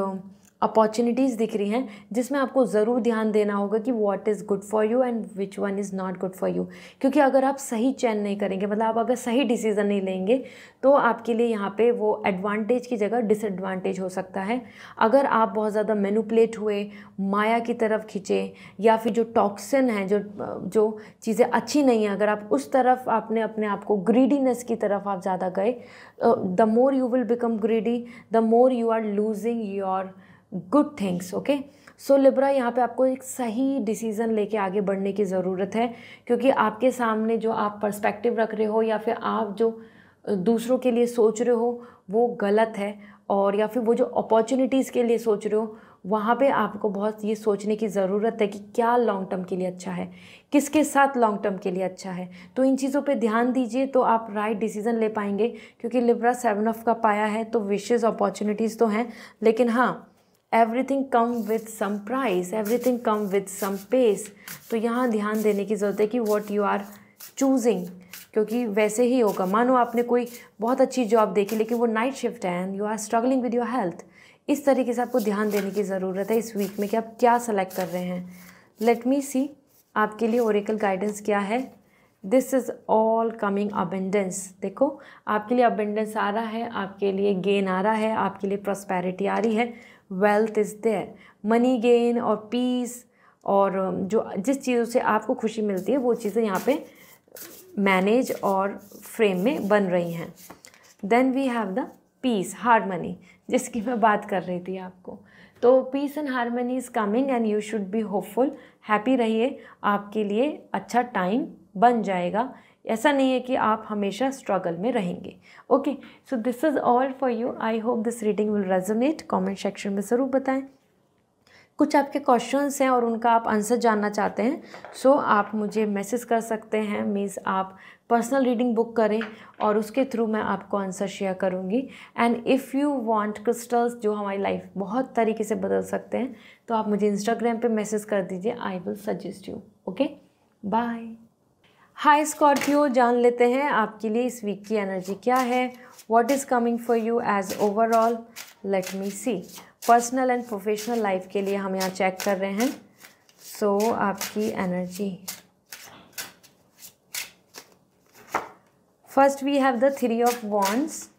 opportunities दिख रही हैं, जिसमें आपको ज़रूर ध्यान देना होगा कि what is good for you and which one is not good for you. क्योंकि अगर आप सही चयन नहीं करेंगे, मतलब आप अगर सही डिसीज़न नहीं लेंगे, तो आपके लिए यहाँ पे वो एडवांटेज की जगह डिसएडवांटेज हो सकता है। अगर आप बहुत ज़्यादा मैनिपुलेट हुए, माया की तरफ खिंचे, या फिर जो टॉक्सिन है, जो चीज़ें अच्छी नहीं हैं, अगर आप उस तरफ आपने अपने आप को, ग्रीडीनेस की तरफ आप ज़्यादा गए, the more you will become greedy, the more you are losing your good things. Okay, so Libra, यहाँ पे आपको एक सही डिसीज़न लेके आगे बढ़ने की ज़रूरत है, क्योंकि आपके सामने जो आप पर्सपेक्टिव रख रहे हो, या फिर आप जो दूसरों के लिए सोच रहे हो, वो गलत है। और या फिर वो जो अपॉर्चुनिटीज़ के लिए सोच रहे हो, वहाँ पे आपको बहुत ये सोचने की ज़रूरत है कि क्या लॉन्ग टर्म के लिए अच्छा है, किसके साथ लॉन्ग टर्म के लिए अच्छा है। तो इन चीज़ों पे ध्यान दीजिए, तो आप राइट डिसीज़न ले पाएंगे। क्योंकि लिब्रा 7 ऑफ कप आया है, तो विशेज़, अपॉर्चुनिटीज़ तो हैं, लेकिन हाँ, everything come with some price, everything come with some pace. तो यहाँ ध्यान देने की ज़रूरत है कि व्हाट यू आर चूजिंग, क्योंकि वैसे ही होगा। मानो आपने कोई बहुत अच्छी जॉब देखी, लेकिन वो नाइट शिफ्ट है and you are struggling with your health. इस तरीके से आपको ध्यान देने की ज़रूरत है इस वीक में कि आप क्या सेलेक्ट कर रहे हैं। लेट मी सी आपके लिए ओरेकल गाइडेंस क्या है। This is all coming abundance. देखो, आपके लिए अबेंडेंस आ रहा है, आपके लिए गेन आ रहा है, आपके लिए प्रॉस्पेरिटी आ रही है, wealth is there, money gain और पीस, और जो जिस चीज़ों से आपको खुशी मिलती है, वो चीज़ें यहाँ पे मैनेज और फ्रेम में बन रही हैं। Then we have the peace, harmony, जिसकी मैं बात कर रही थी आपको। तो peace and harmony is coming and you should be hopeful, happy रहिए, आपके लिए अच्छा टाइम बन जाएगा। ऐसा नहीं है कि आप हमेशा स्ट्रगल में रहेंगे। Okay, so this is all for you. I hope this reading will resonate. Comment section में ज़रूर बताएं। कुछ आपके क्वेश्चंस हैं और उनका आप आंसर जानना चाहते हैं, सो आप मुझे मैसेज कर सकते हैं, मीन्स आप पर्सनल रीडिंग बुक करें और उसके थ्रू मैं आपको आंसर शेयर करूंगी। And if you want crystals जो हमारी लाइफ बहुत तरीके से बदल सकते हैं, तो आप मुझे इंस्टाग्राम पे मैसेज कर दीजिए, I will suggest you. Okay, bye. Hi Scorpio, जान लेते हैं आपके लिए इस वीक की एनर्जी क्या है। What is coming for you as overall. Let me see. Personal and professional life के लिए हम यहाँ चेक कर रहे हैं। सो आपकी energy, first we have the 3 of wands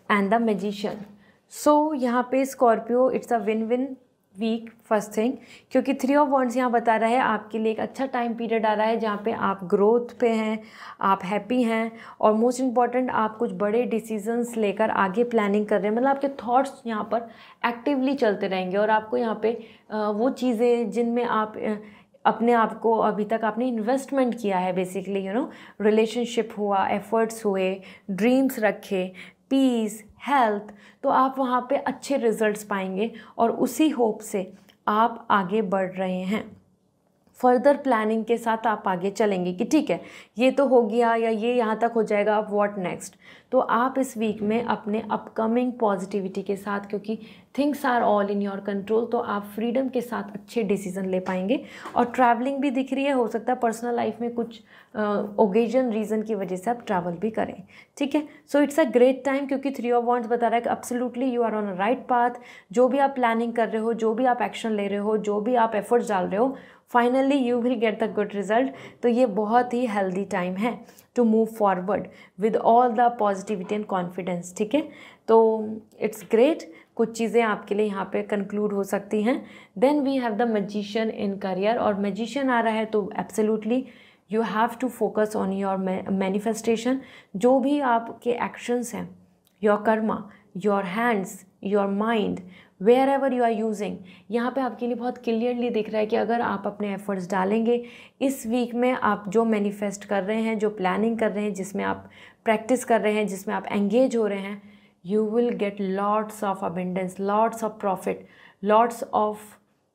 and the magician. So यहाँ पे Scorpio, it's a win win week first thing, क्योंकि 3 ऑफ वॉन्ड्स यहाँ बता रहा है आपके लिए एक अच्छा टाइम पीरियड आ रहा है जहाँ पे आप ग्रोथ पे हैं, आप हैप्पी हैं, और मोस्ट इम्पॉर्टेंट आप कुछ बड़े डिसीजंस लेकर आगे प्लानिंग कर रहे हैं। मतलब आपके थॉट्स यहाँ पर एक्टिवली चलते रहेंगे और आपको यहाँ पे वो चीज़ें जिनमें आप अपने आप को अभी तक आपने इन्वेस्टमेंट किया है, बेसिकली यू नो, रिलेशनशिप हुआ, एफर्ट्स हुए, ड्रीम्स रखे, पीस, हेल्थ, तो आप वहाँ पे अच्छे रिजल्ट्स पाएंगे और उसी होप से आप आगे बढ़ रहे हैं। फर्दर प्लानिंग के साथ आप आगे चलेंगे कि ठीक है ये तो हो गया या ये यहाँ तक हो जाएगा, अब व्हाट नेक्स्ट। तो आप इस वीक में अपने अपकमिंग पॉजिटिविटी के साथ, क्योंकि things are all in your control, तो आप फ्रीडम के साथ अच्छे डिसीजन ले पाएंगे। और ट्रैवलिंग भी दिख रही है, हो सकता है पर्सनल लाइफ में कुछ ओकेजन रीज़न की वजह से आप ट्रैवल भी करें, ठीक है। So it's a great time, क्योंकि 3 ऑफ वॉन्ड्स बता रहा है कि absolutely you are on a right path. जो भी आप प्लानिंग कर रहे हो, जो भी आप एक्शन ले रहे हो, जो भी आप एफर्ट्स डाल रहे हो, finally you will get the good result. तो ये बहुत ही हेल्दी टाइम है to move forward with all the positivity and confidence, ठीक है। तो इट्स ग्रेट, कुछ चीज़ें आपके लिए यहाँ पे कंक्लूड हो सकती हैं। Then we have the magician in career, और मैजिशियन आ रहा है तो absolutely you have to focus on your manifestation. जो भी आपके एक्शंस हैं, your karma, your hands, your mind, wherever you are using, यहाँ पे आपके लिए बहुत क्लियरली दिख रहा है कि अगर आप अपने एफर्ट्स डालेंगे इस वीक में, आप जो मैनिफेस्ट कर रहे हैं, जो प्लानिंग कर रहे हैं, जिसमें आप प्रैक्टिस कर रहे हैं, जिसमें आप एंगेज हो रहे हैं, you will get lots of abundance, lots of profit, lots of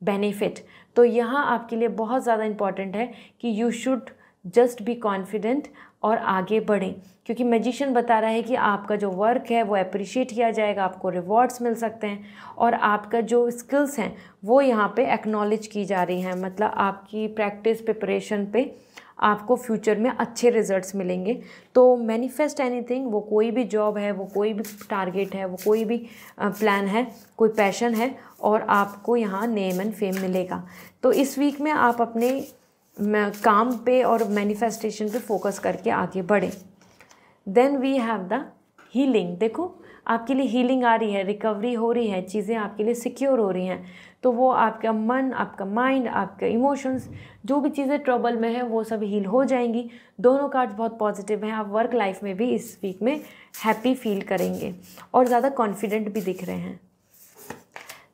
benefit। तो यहाँ आपके लिए बहुत ज़्यादा इम्पॉर्टेंट है कि you should just be confident और आगे बढ़ें, क्योंकि मैजिशियन बता रहा है कि आपका जो वर्क है वो अप्रिशिएट किया जाएगा, आपको रिवॉर्ड्स मिल सकते हैं, और आपका जो स्किल्स हैं वो यहाँ पे एक्नॉलेज की जा रही हैं। मतलब आपकी प्रैक्टिस प्रिपरेशन पे आपको फ्यूचर में अच्छे रिजल्ट्स मिलेंगे। तो मैनिफेस्ट एनीथिंग, वो कोई भी जॉब है, वो कोई भी टारगेट है, वो कोई भी प्लान है, कोई पैशन है, और आपको यहाँ नेम एंड फेम मिलेगा। तो इस वीक में आप अपने काम पे और मैनिफेस्टेशन पे फोकस करके आगे बढ़ें। Then we have the healing. देखो आपके लिए हीलिंग आ रही है, रिकवरी हो रही है, चीज़ें आपके लिए सिक्योर हो रही हैं। तो वो आपका मन, आपका माइंड, आपके इमोशंस, जो भी चीज़ें ट्रबल में है वो सब हील हो जाएंगी। दोनों कार्ड्स बहुत पॉजिटिव हैं। आप वर्क लाइफ में भी इस वीक में हैप्पी फील करेंगे और ज़्यादा कॉन्फिडेंट भी दिख रहे हैं।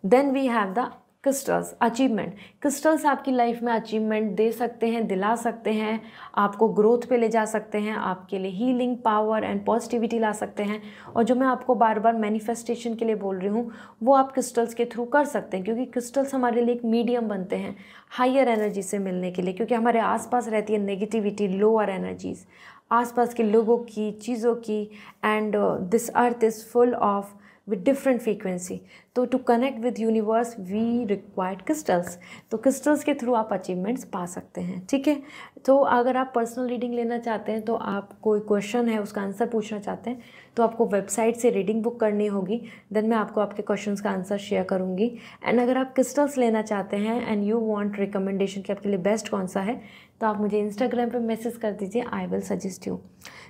Then we have the crystals, achievement. Crystals आपकी लाइफ में अचीवमेंट दे सकते हैं, दिला सकते हैं, आपको ग्रोथ पे ले जा सकते हैं, आपके लिए हीलिंग पावर एंड पॉजिटिविटी ला सकते हैं। और जो मैं आपको बार बार मैनिफेस्टेशन के लिए बोल रही हूँ वो आप क्रिस्टल्स के थ्रू कर सकते हैं, क्योंकि क्रिस्टल्स हमारे लिए एक मीडियम बनते हैं हायर एनर्जी से मिलने के लिए, क्योंकि हमारे आसपास रहती है नेगेटिविटी, लोअर एनर्जीज, आसपास के लोगों की, चीज़ों की, and this earth is full of with different frequency। तो to connect with universe we required crystals। तो crystals के थ्रू आप achievements पा सकते हैं, ठीक है। तो अगर आप पर्सनल रीडिंग लेना चाहते हैं, तो आप कोई क्वेश्चन है उसका आंसर पूछना चाहते हैं, तो आपको वेबसाइट से रीडिंग बुक करनी होगी। देन मैं आपको आपके क्वेश्चंस का आंसर शेयर करूँगी। एंड अगर आप क्रिस्टल्स लेना चाहते हैं एंड यू वांट रिकमेंडेशन कि आपके लिए बेस्ट कौन सा है, तो आप मुझे इंस्टाग्राम पे मैसेज कर दीजिए, I will suggest you.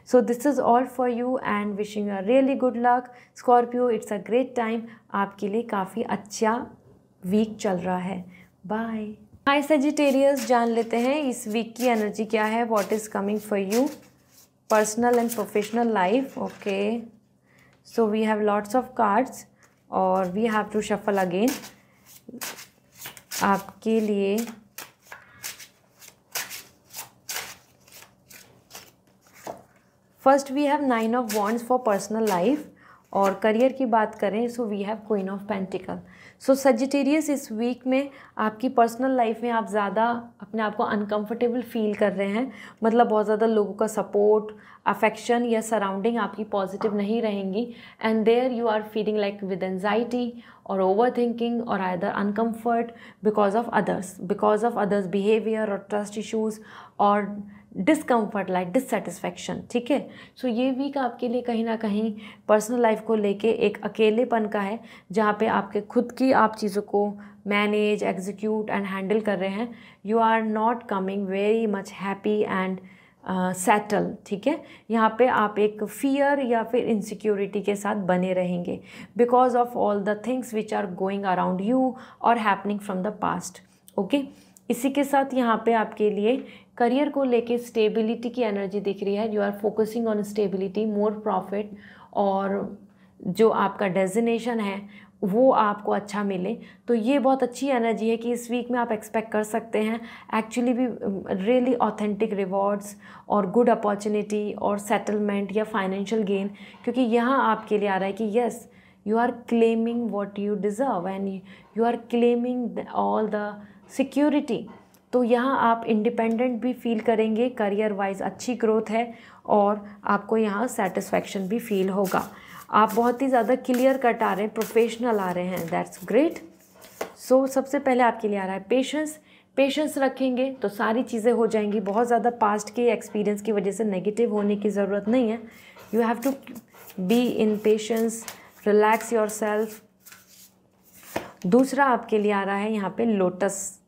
So this is all for you and wishing you a really good luck Scorpio. It's a great time, आपके लिए काफ़ी अच्छा वीक चल रहा है। बाय। हाय सजिटेरियस, जान लेते हैं इस वीक की एनर्जी क्या है, what is coming for you personal and professional life. Okay, so we have lots of cards और we have to shuffle again. आपके लिए first we have 9 of wands for personal life, और करियर की बात करें so we have queen of pentacle. So Sagittarius, इस वीक में आपकी पर्सनल लाइफ में आप ज़्यादा अपने आप को अनकंफर्टेबल फील कर रहे हैं, मतलब बहुत ज़्यादा लोगों का सपोर्ट, अफेक्शन या सराउंडिंग आपकी पॉजिटिव नहीं रहेंगी, and there you are feeling like with anxiety और ओवर थिंकिंग और either uncomfort because of others behaviour और ट्रस्ट इशूज़ और डिस्कम्फर्ट लाइक डिससेटिस्फैक्शन, ठीक है। सो ये वीक आपके लिए कहीं ना कहीं पर्सनल लाइफ को लेके एक अकेलेपन का है, जहाँ पे आपके खुद की आप चीज़ों को मैनेज, एग्जीक्यूट एंड हैंडल कर रहे हैं। You are not coming very much happy and settle, ठीक है। यहाँ पे आप एक फियर या फिर इनसिक्योरिटी के साथ बने रहेंगे because of all the things which are going around you और happening from the past. Okay, इसी के साथ यहाँ पे आपके लिए करियर को लेके स्टेबिलिटी की एनर्जी दिख रही है। You are focusing on stability, more profit, और जो आपका डेजिग्नेशन है वो आपको अच्छा मिले। तो ये बहुत अच्छी एनर्जी है कि इस वीक में आप एक्सपेक्ट कर सकते हैं एक्चुअली भी रियली ऑथेंटिक रिवॉर्ड्स और गुड अपॉर्चुनिटी और सेटलमेंट या फाइनेंशियल गेन, क्योंकि यहाँ आपके लिए आ रहा है कि yes you are claiming what you deserve and you are claiming all the security तो यहाँ आप इंडिपेंडेंट भी फील करेंगे, करियर वाइज अच्छी ग्रोथ है और आपको यहाँ सेटिस्फैक्शन भी फील होगा। आप बहुत ही ज़्यादा क्लियर कट आ रहे हैं, प्रोफेशनल आ रहे हैं, दैट्स ग्रेट। सो सबसे पहले आपके लिए आ रहा है पेशेंस। पेशेंस रखेंगे तो सारी चीज़ें हो जाएंगी। बहुत ज़्यादा पास्ट के एक्सपीरियंस की वजह से नेगेटिव होने की ज़रूरत नहीं है। You have to be in patience, relax yourself. दूसरा आपके लिए आ रहा है यहाँ पे लोटस,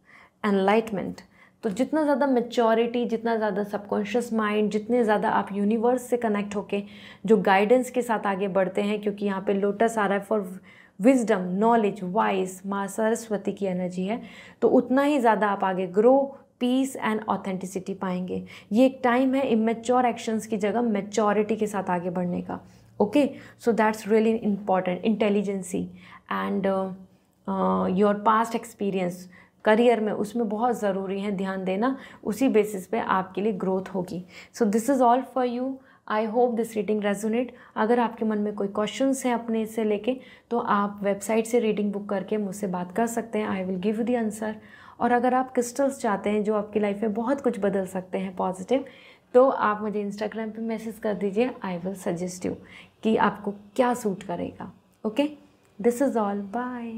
एनलाइटमेंट। तो जितना ज़्यादा मैच्योरिटी, जितना ज़्यादा सबकॉन्शियस माइंड, जितने ज़्यादा आप यूनिवर्स से कनेक्ट होके जो गाइडेंस के साथ आगे बढ़ते हैं, क्योंकि यहाँ पे लोटस आ रहा है फॉर विजडम, नॉलेज, वाइज, माँ सरस्वती की एनर्जी है, तो उतना ही ज़्यादा आप आगे ग्रो, पीस एंड ऑथेंटिसिटी पाएंगे। ये एक टाइम है इमेच्योर एक्शंस की जगह मैच्योरिटी के साथ आगे बढ़ने का। Okay, so that's really important. Intelligence and your past experience career में, उसमें बहुत ज़रूरी है ध्यान देना। उसी बेसिस पे आपके लिए ग्रोथ होगी। So this is all for you. I hope this reading resonate. अगर आपके मन में कोई क्वेश्चंस हैं अपने से लेके, तो आप वेबसाइट से रीडिंग बुक करके मुझसे बात कर सकते हैं। I will give you the answer. और अगर आप क्रिस्टल्स चाहते हैं जो आपकी लाइफ में बहुत कुछ बदल सकते हैं पॉजिटिव, तो आप मुझे इंस्टाग्राम पे मैसेज कर दीजिए। आई विल सजेस्ट यू कि आपको क्या सूट करेगा। Okay, this is all, bye.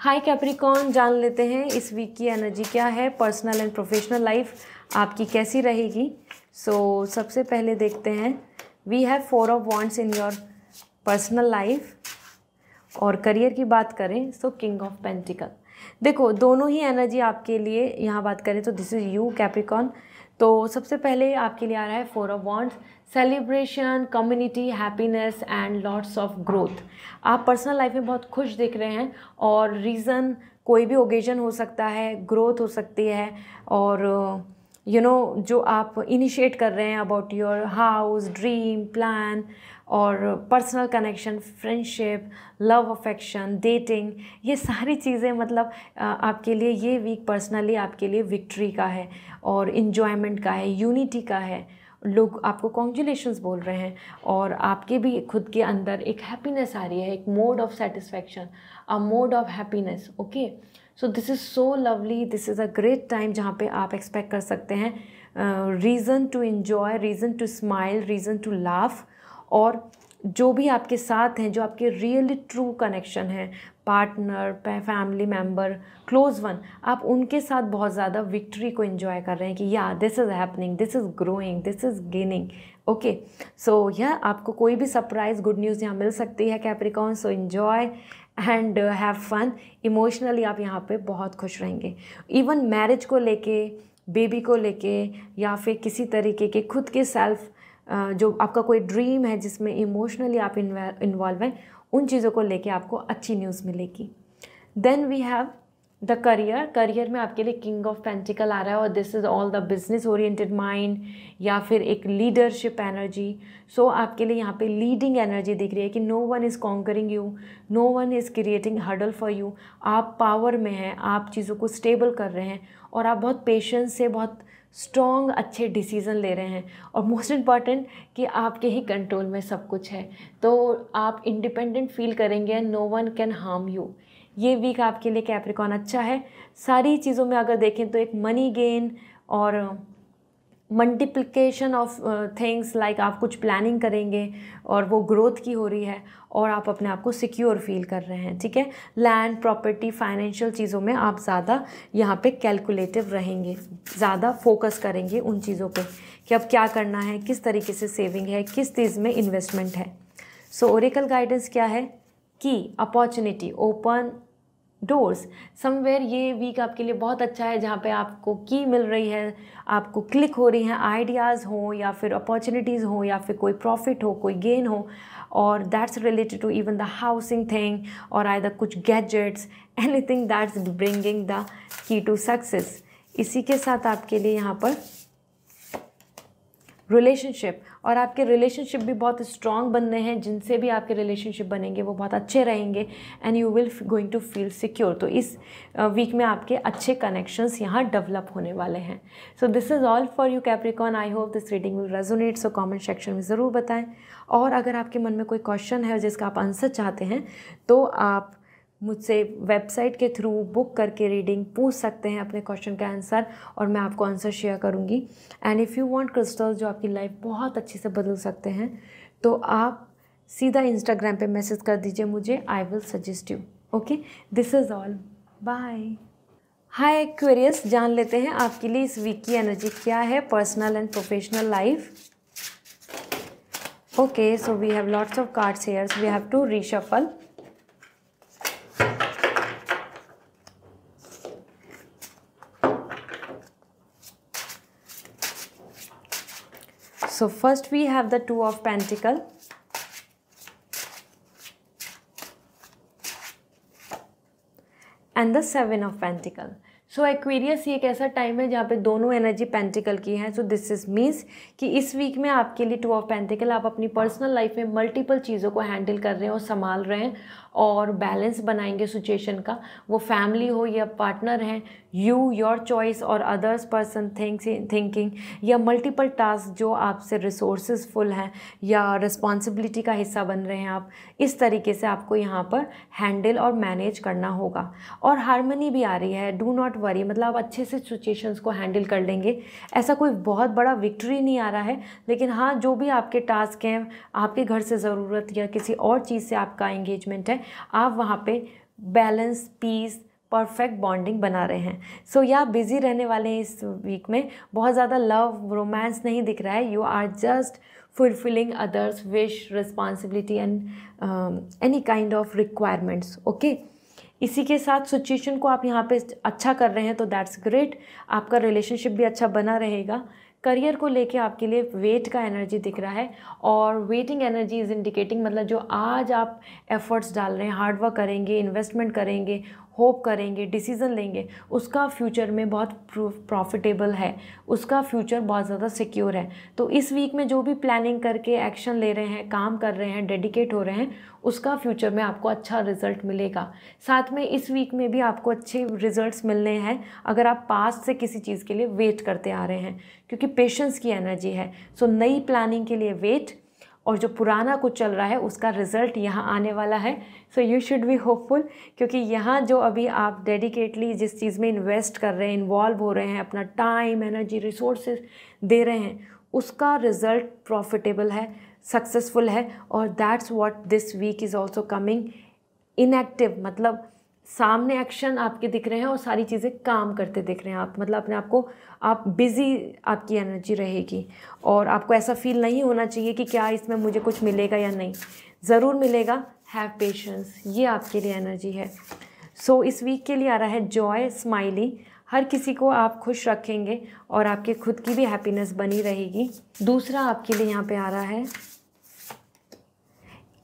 Hi Capricorn, जान लेते हैं इस वीक की एनर्जी क्या है। पर्सनल एंड प्रोफेशनल लाइफ आपकी कैसी रहेगी। सो सबसे पहले देखते हैं, we have 4 of wands in your personal life. और करियर की बात करें सो किंग ऑफ पेंटिकल। देखो दोनों ही एनर्जी आपके लिए यहाँ बात करें तो दिस इज़ यू कैप्रिकॉर्न। तो सबसे पहले आपके लिए आ रहा है 4 of wands, celebration, community, happiness and lots of growth. आप पर्सनल लाइफ में बहुत खुश दिख रहे हैं और रीज़न कोई भी ओकेजन हो सकता है, ग्रोथ हो सकती है, और जो आप इनिशिएट कर रहे हैं about your house, dream, plan और personal connection, friendship, love, affection, dating, ये सारी चीज़ें मतलब आपके लिए ये वीक पर्सनली आपके लिए विक्ट्री का है और इन्जॉयमेंट का है, यूनिटी का है। लोग आपको कॉन्ग्रेचुलेशंस बोल रहे हैं और आपके भी खुद के अंदर एक हैप्पीनेस आ रही है, एक mode of satisfaction, a mode of happiness. Okay, so this is so lovely, this is a great time जहाँ पे आप एक्सपेक्ट कर सकते हैं reason to enjoy, reason to smile, reason to laugh. और जो भी आपके साथ हैं, जो आपके रियली ट्रू कनेक्शन है, partner, family member, close one, आप उनके साथ बहुत ज़्यादा विक्ट्री को एंजॉय कर रहे हैं कि या this is happening, this is growing, this is gaining. Okay, so यह आपको कोई भी सरप्राइज गुड न्यूज़ यहाँ मिल सकती है Capricorn. So enjoy and have fun. Emotionally आप यहाँ पे बहुत खुश रहेंगे। इवन मैरिज को लेके, बेबी को लेके, या फिर किसी तरीके के खुद के सेल्फ जो आपका कोई ड्रीम है जिसमें इमोशनली आप इन्वॉल्व हैं, उन चीज़ों को लेके आपको अच्छी न्यूज़ मिलेगी। Then we have the career. Career में आपके लिए किंग ऑफ पेंटिकल आ रहा है और this is all the business oriented mind या फिर एक लीडरशिप एनर्जी। सो आपके लिए यहाँ पे लीडिंग एनर्जी दिख रही है कि no one is conquering you, no one is creating hurdle for you. आप पावर में हैं, आप चीज़ों को स्टेबल कर रहे हैं और आप बहुत पेशेंस से बहुत स्ट्रॉन्ग अच्छे डिसीज़न ले रहे हैं। और मोस्ट इम्पॉर्टेंट कि आपके ही कंट्रोल में सब कुछ है, तो आप इंडिपेंडेंट फील करेंगे, no one can harm you. ये वीक आपके लिए कैप्रिकॉर्न अच्छा है। सारी चीज़ों में अगर देखें तो एक मनी गेन और मल्टीप्लिकेशन ऑफ थिंग्स, लाइक आप कुछ प्लानिंग करेंगे और वो ग्रोथ की हो रही है और आप अपने आप को सिक्योर फील कर रहे हैं। ठीक है, लैंड, प्रॉपर्टी, फाइनेंशियल चीज़ों में आप ज़्यादा यहाँ पे कैलकुलेटिव रहेंगे, ज़्यादा फोकस करेंगे उन चीज़ों पे कि अब क्या करना है, किस तरीके से सेविंग है, किस चीज़ में इन्वेस्टमेंट है। सो ओरेकल गाइडेंस क्या है कि अपॉर्चुनिटी, ओपन डोर्स समवेयर। ये वीक आपके लिए बहुत अच्छा है जहाँ पे आपको की मिल रही है, आपको क्लिक हो रही हैं, आइडियाज़ हो या फिर अपॉर्चुनिटीज़ हो या फिर कोई प्रॉफिट हो, कोई गेन हो, और that's related to even the housing thing और आइदर कुछ gadgets, anything that's bringing the key to success. इसी के साथ आपके लिए यहाँ पर रिलेशनशिप, और आपके रिलेशनशिप भी बहुत स्ट्रॉन्ग बनने हैं। जिनसे भी आपके रिलेशनशिप बनेंगे वो बहुत अच्छे रहेंगे and you will going to feel secure. तो इस वीक में आपके अच्छे कनेक्शंस यहाँ डेवलप होने वाले हैं। सो this is all for you Capricorn. I hope this reading will resonate. So comment section में ज़रूर बताएं। और अगर आपके मन में कोई क्वेश्चन है जिसका आप आंसर चाहते हैं तो आप मुझसे वेबसाइट के थ्रू बुक करके रीडिंग पूछ सकते हैं अपने क्वेश्चन का आंसर, और मैं आपको आंसर शेयर करूँगी। And if you want crystals जो आपकी लाइफ बहुत अच्छे से बदल सकते हैं, तो आप सीधा इंस्टाग्राम पे मैसेज कर दीजिए मुझे, I will suggest you. Okay, this is all, bye. Hi Aquarius, जान लेते हैं आपके लिए इस वीक की एनर्जी क्या है, personal and professional life. Okay, so we have lots of cards here, so we have to reshuffle. So first we have the Two of Pentacles and the Seven of Pentacles. So Aquarius ये एक ऐसा टाइम है जहाँ पे दोनों एनर्जी पेंटिकल की है। सो दिस इज मीन्स कि इस वीक में आपके लिए टू ऑफ पेंटिकल, आप अपनी पर्सनल लाइफ में मल्टीपल चीज़ों को हैंडल कर रहे हैं और संभाल रहे हैं और बैलेंस बनाएंगे सिचुएशन का। वो फैमिली हो या पार्टनर हैं, यू योर चॉइस और अदर्स पर्सन थिंकिंग, या मल्टीपल टास्क जो आपसे रिसोर्सेज फुल हैं या रिस्पॉन्सिबिलिटी का हिस्सा बन रहे हैं आप, इस तरीके से आपको यहाँ पर हैंडल और मैनेज करना होगा। और हार्मनी भी आ रही है, डू नॉट वरी, मतलब आप अच्छे से सिचुएशंस को हैंडल कर लेंगे। ऐसा कोई बहुत बड़ा विक्ट्री नहीं आ रहा है, लेकिन हाँ जो भी आपके टास्क हैं, आपके घर से ज़रूरत या किसी और चीज़ से आपका एंगेजमेंट है, आप वहाँ पे बैलेंस, पीस, परफेक्ट बॉन्डिंग बना रहे हैं। सो या बिज़ी रहने वाले हैं इस वीक में, बहुत ज़्यादा लव रोमांस नहीं दिख रहा है, you are just fulfilling others wish, responsibility and any kind of requirements. Okay, इसी के साथ सिचुएशन को आप यहाँ पे अच्छा कर रहे हैं तो दैट्स ग्रेट, आपका रिलेशनशिप भी अच्छा बना रहेगा। करियर को लेके आपके लिए वेट का एनर्जी दिख रहा है, और वेटिंग एनर्जी इज़ इंडिकेटिंग, मतलब जो आज आप एफर्ट्स डाल रहे हैं, हार्डवर्क करेंगे, इन्वेस्टमेंट करेंगे, होप करेंगे, डिसीज़न लेंगे, उसका फ्यूचर में बहुत प्रॉफिटेबल है, उसका फ्यूचर बहुत ज़्यादा सिक्योर है। तो इस वीक में जो भी प्लानिंग करके एक्शन ले रहे हैं, काम कर रहे हैं, डेडिकेट हो रहे हैं, उसका फ्यूचर में आपको अच्छा रिजल्ट मिलेगा। साथ में इस वीक में भी आपको अच्छे रिजल्ट्स मिलने हैं अगर आप पास्ट से किसी चीज़ के लिए वेट करते आ रहे हैं, क्योंकि पेशेंस की एनर्जी है। सो नई प्लानिंग के लिए वेट, और जो पुराना कुछ चल रहा है उसका रिज़ल्ट यहाँ आने वाला है। So you should be hopeful, क्योंकि यहाँ जो अभी आप डेडिकेटली जिस चीज़ में इन्वेस्ट कर रहे हैं, इन्वॉल्व हो रहे हैं, अपना टाइम, एनर्जी, रिसोर्सेज दे रहे हैं, उसका रिज़ल्ट प्रॉफिटेबल है, सक्सेसफुल है। और that's what this week is also coming inactive, मतलब सामने एक्शन आपके दिख रहे हैं और सारी चीज़ें काम करते दिख रहे हैं आप, मतलब अपने आप को आप बिज़ी, आपकी एनर्जी रहेगी, और आपको ऐसा फील नहीं होना चाहिए कि क्या इसमें मुझे कुछ मिलेगा या नहीं, ज़रूर मिलेगा। हैव पेशेंस, ये आपके लिए एनर्जी है। सो इस वीक के लिए आ रहा है जॉय, स्माइली, हर किसी को आप खुश रखेंगे और आपके खुद की भी हैप्पीनेस बनी रहेगी। दूसरा आपके लिए यहाँ पे आ रहा है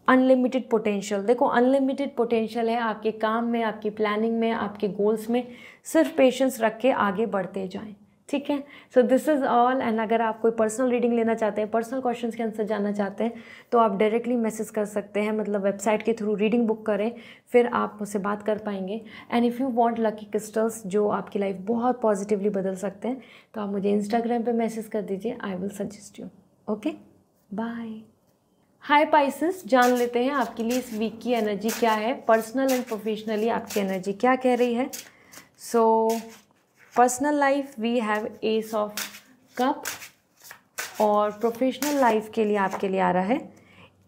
अनलिमिटेड पोटेंशियल। देखो अनलिमिटेड पोटेंशियल है आपके काम में, आपकी प्लानिंग में, आपके गोल्स में, सिर्फ पेशेंस रख के आगे बढ़ते जाएं, ठीक है। सो दिस इज़ ऑल। एंड अगर आप कोई पर्सनल रीडिंग लेना चाहते हैं, पर्सनल क्वेश्चंस के आंसर जानना चाहते हैं, तो आप डायरेक्टली मैसेज कर सकते हैं, मतलब वेबसाइट के थ्रू रीडिंग बुक करें, फिर आप मुझसे बात कर पाएंगे। And if you want lucky crystals जो आपकी लाइफ बहुत पॉजिटिवली बदल सकते हैं, तो आप मुझे इंस्टाग्राम पे मैसेज कर दीजिए, I will suggest you. Okay, bye. Hi Pisces, जान लेते हैं आपके लिए इस वीक की एनर्जी क्या है, पर्सनल एंड प्रोफेशनली आपकी एनर्जी क्या कह रही है। So personal life we have ace of cup, और प्रोफेशनल लाइफ के लिए आपके लिए आ रहा है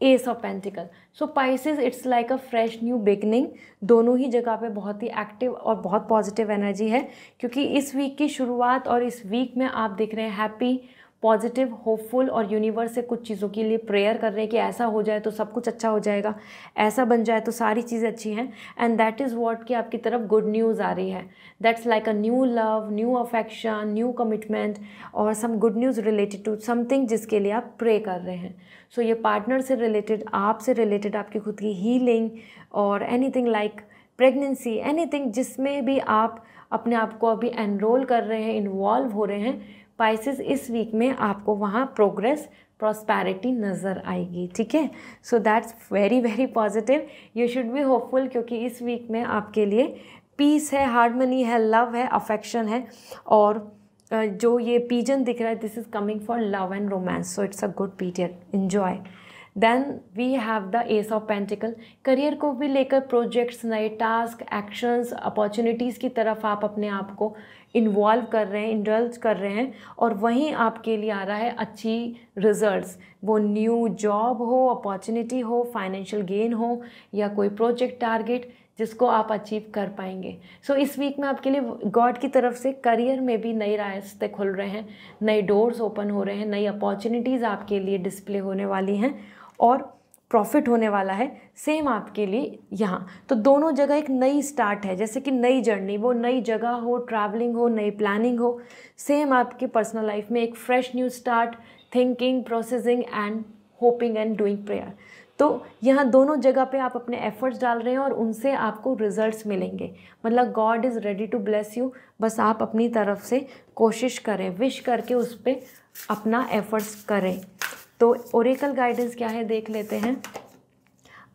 ace of pentacle. So Pisces, it's like a fresh new beginning. दोनों ही जगह पे बहुत ही एक्टिव और बहुत पॉजिटिव एनर्जी है, क्योंकि इस वीक की शुरुआत और इस वीक में आप दिख रहे हैं हैप्पी, पॉजिटिव, होपफुल, और यूनिवर्स से कुछ चीज़ों के लिए प्रेयर कर रहे हैं कि ऐसा हो जाए तो सब कुछ अच्छा हो जाएगा, ऐसा बन जाए तो सारी चीज़ें अच्छी हैं। एंड दैट इज़ व्हाट कि आपकी तरफ गुड न्यूज़ आ रही है। That's like a new love, new affection, new commitment, और some good news related to something जिसके लिए आप प्रे कर रहे हैं। सो ये पार्टनर से रिलेटेड, आप से रिलेटेड, आपकी खुद की हीलिंग, और एनीथिंग लाइक प्रेगनेंसी, एनीथिंग जिसमें भी आप अपने आप को अभी एनरोल कर रहे हैं, इन्वॉल्व हो रहे हैं, पाइसेस इस वीक में आपको वहाँ प्रोग्रेस, प्रॉस्पेरिटी नज़र आएगी, ठीक है। So that's very very positive, you should be hopeful, क्योंकि इस वीक में आपके लिए पीस है, हार्मनी है, लव है, अफेक्शन है, और जो ये पीजन दिख रहा है, this is coming for love and romance. So it's a good period, enjoy. Then we have the ace of pentacle, career को भी लेकर प्रोजेक्ट्स, नए टास्क, एक्शंस, अपॉर्चुनिटीज़ की तरफ आप अपने आप को इन्वॉल्व कर रहे हैं, इंडल्ज कर रहे हैं, और वहीं आपके लिए आ रहा है अच्छी रिजल्ट्स। वो न्यू जॉब हो, अपॉर्चुनिटी हो, फाइनेंशियल गेन हो, या कोई प्रोजेक्ट टारगेट जिसको आप अचीव कर पाएंगे। सो इस वीक में आपके लिए गॉड की तरफ से करियर में भी नए रास्ते खुल रहे हैं, नए डोर्स ओपन हो रहे हैं, नई अपॉर्चुनिटीज़ आपके लिए डिस्प्ले होने वाली हैं और प्रॉफिट होने वाला है सेम आपके लिए यहाँ। तो दोनों जगह एक नई स्टार्ट है, जैसे कि नई जर्नी, वो नई जगह हो, ट्रैवलिंग हो, नई प्लानिंग हो, सेम आपकी पर्सनल लाइफ में एक fresh new start, thinking, processing and hoping and doing prayer. तो यहाँ दोनों जगह पे आप अपने एफर्ट्स डाल रहे हैं और उनसे आपको रिजल्ट्स मिलेंगे। मतलब God is ready to bless you, बस आप अपनी तरफ से कोशिश करें, विश करके उस पर अपना एफर्ट्स करें। तो ओरेकल गाइडेंस क्या है देख लेते हैं।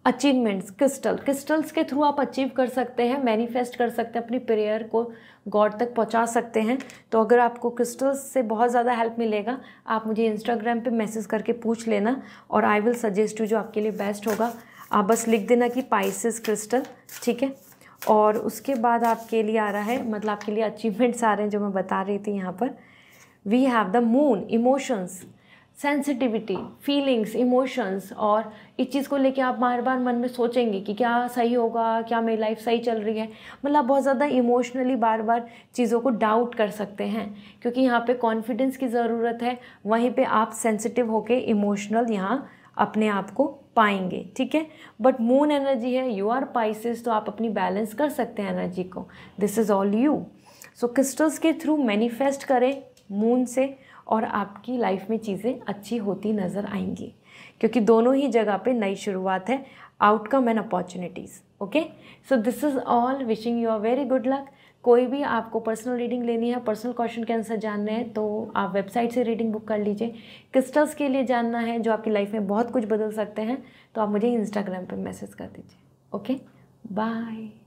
अचीवमेंट्स, क्रिस्टल्स के थ्रू आप अचीव कर सकते हैं, मैनिफेस्ट कर सकते हैं, अपनी प्रेयर को गॉड तक पहुंचा सकते हैं। तो अगर आपको क्रिस्टल्स से बहुत ज़्यादा हेल्प मिलेगा, आप मुझे इंस्टाग्राम पे मैसेज करके पूछ लेना और आई विल सजेस्ट यू जो आपके लिए बेस्ट होगा। आप बस लिख देना कि पाइसेस क्रिस्टल, ठीक है। और उसके बाद आपके लिए आ रहा है, मतलब आपके लिए अचीवमेंट्स आ रहे हैं जो मैं बता रही थी यहाँ पर। We have the moon, emotions, sensitivity, feelings, emotions, और इस चीज़ को लेके आप बार बार मन में सोचेंगे कि क्या सही होगा, क्या मेरी लाइफ सही चल रही है। मतलब बहुत ज़्यादा इमोशनली बार बार चीज़ों को डाउट कर सकते हैं, क्योंकि यहाँ पे कॉन्फिडेंस की ज़रूरत है। वहीं पे आप सेंसिटिव होके इमोशनल यहाँ अपने आप को पाएंगे, ठीक है। बट मून एनर्जी है, यू आर पाइसेस, तो आप अपनी बैलेंस कर सकते हैं एनर्जी को। This is all you. So crystals के थ्रू मैनिफेस्ट करें मून से, और आपकी लाइफ में चीज़ें अच्छी होती नज़र आएंगी, क्योंकि दोनों ही जगह पे नई शुरुआत है, outcome and opportunities. Okay, so this is all, wishing you a very good luck. कोई भी आपको पर्सनल रीडिंग लेनी है, पर्सनल क्वेश्चन के आंसर जानने हैं, तो आप वेबसाइट से रीडिंग बुक कर लीजिए। क्रिस्टल्स के लिए जानना है जो आपकी लाइफ में बहुत कुछ बदल सकते हैं, तो आप मुझे इंस्टाग्राम पर मैसेज कर दीजिए। Okay, bye.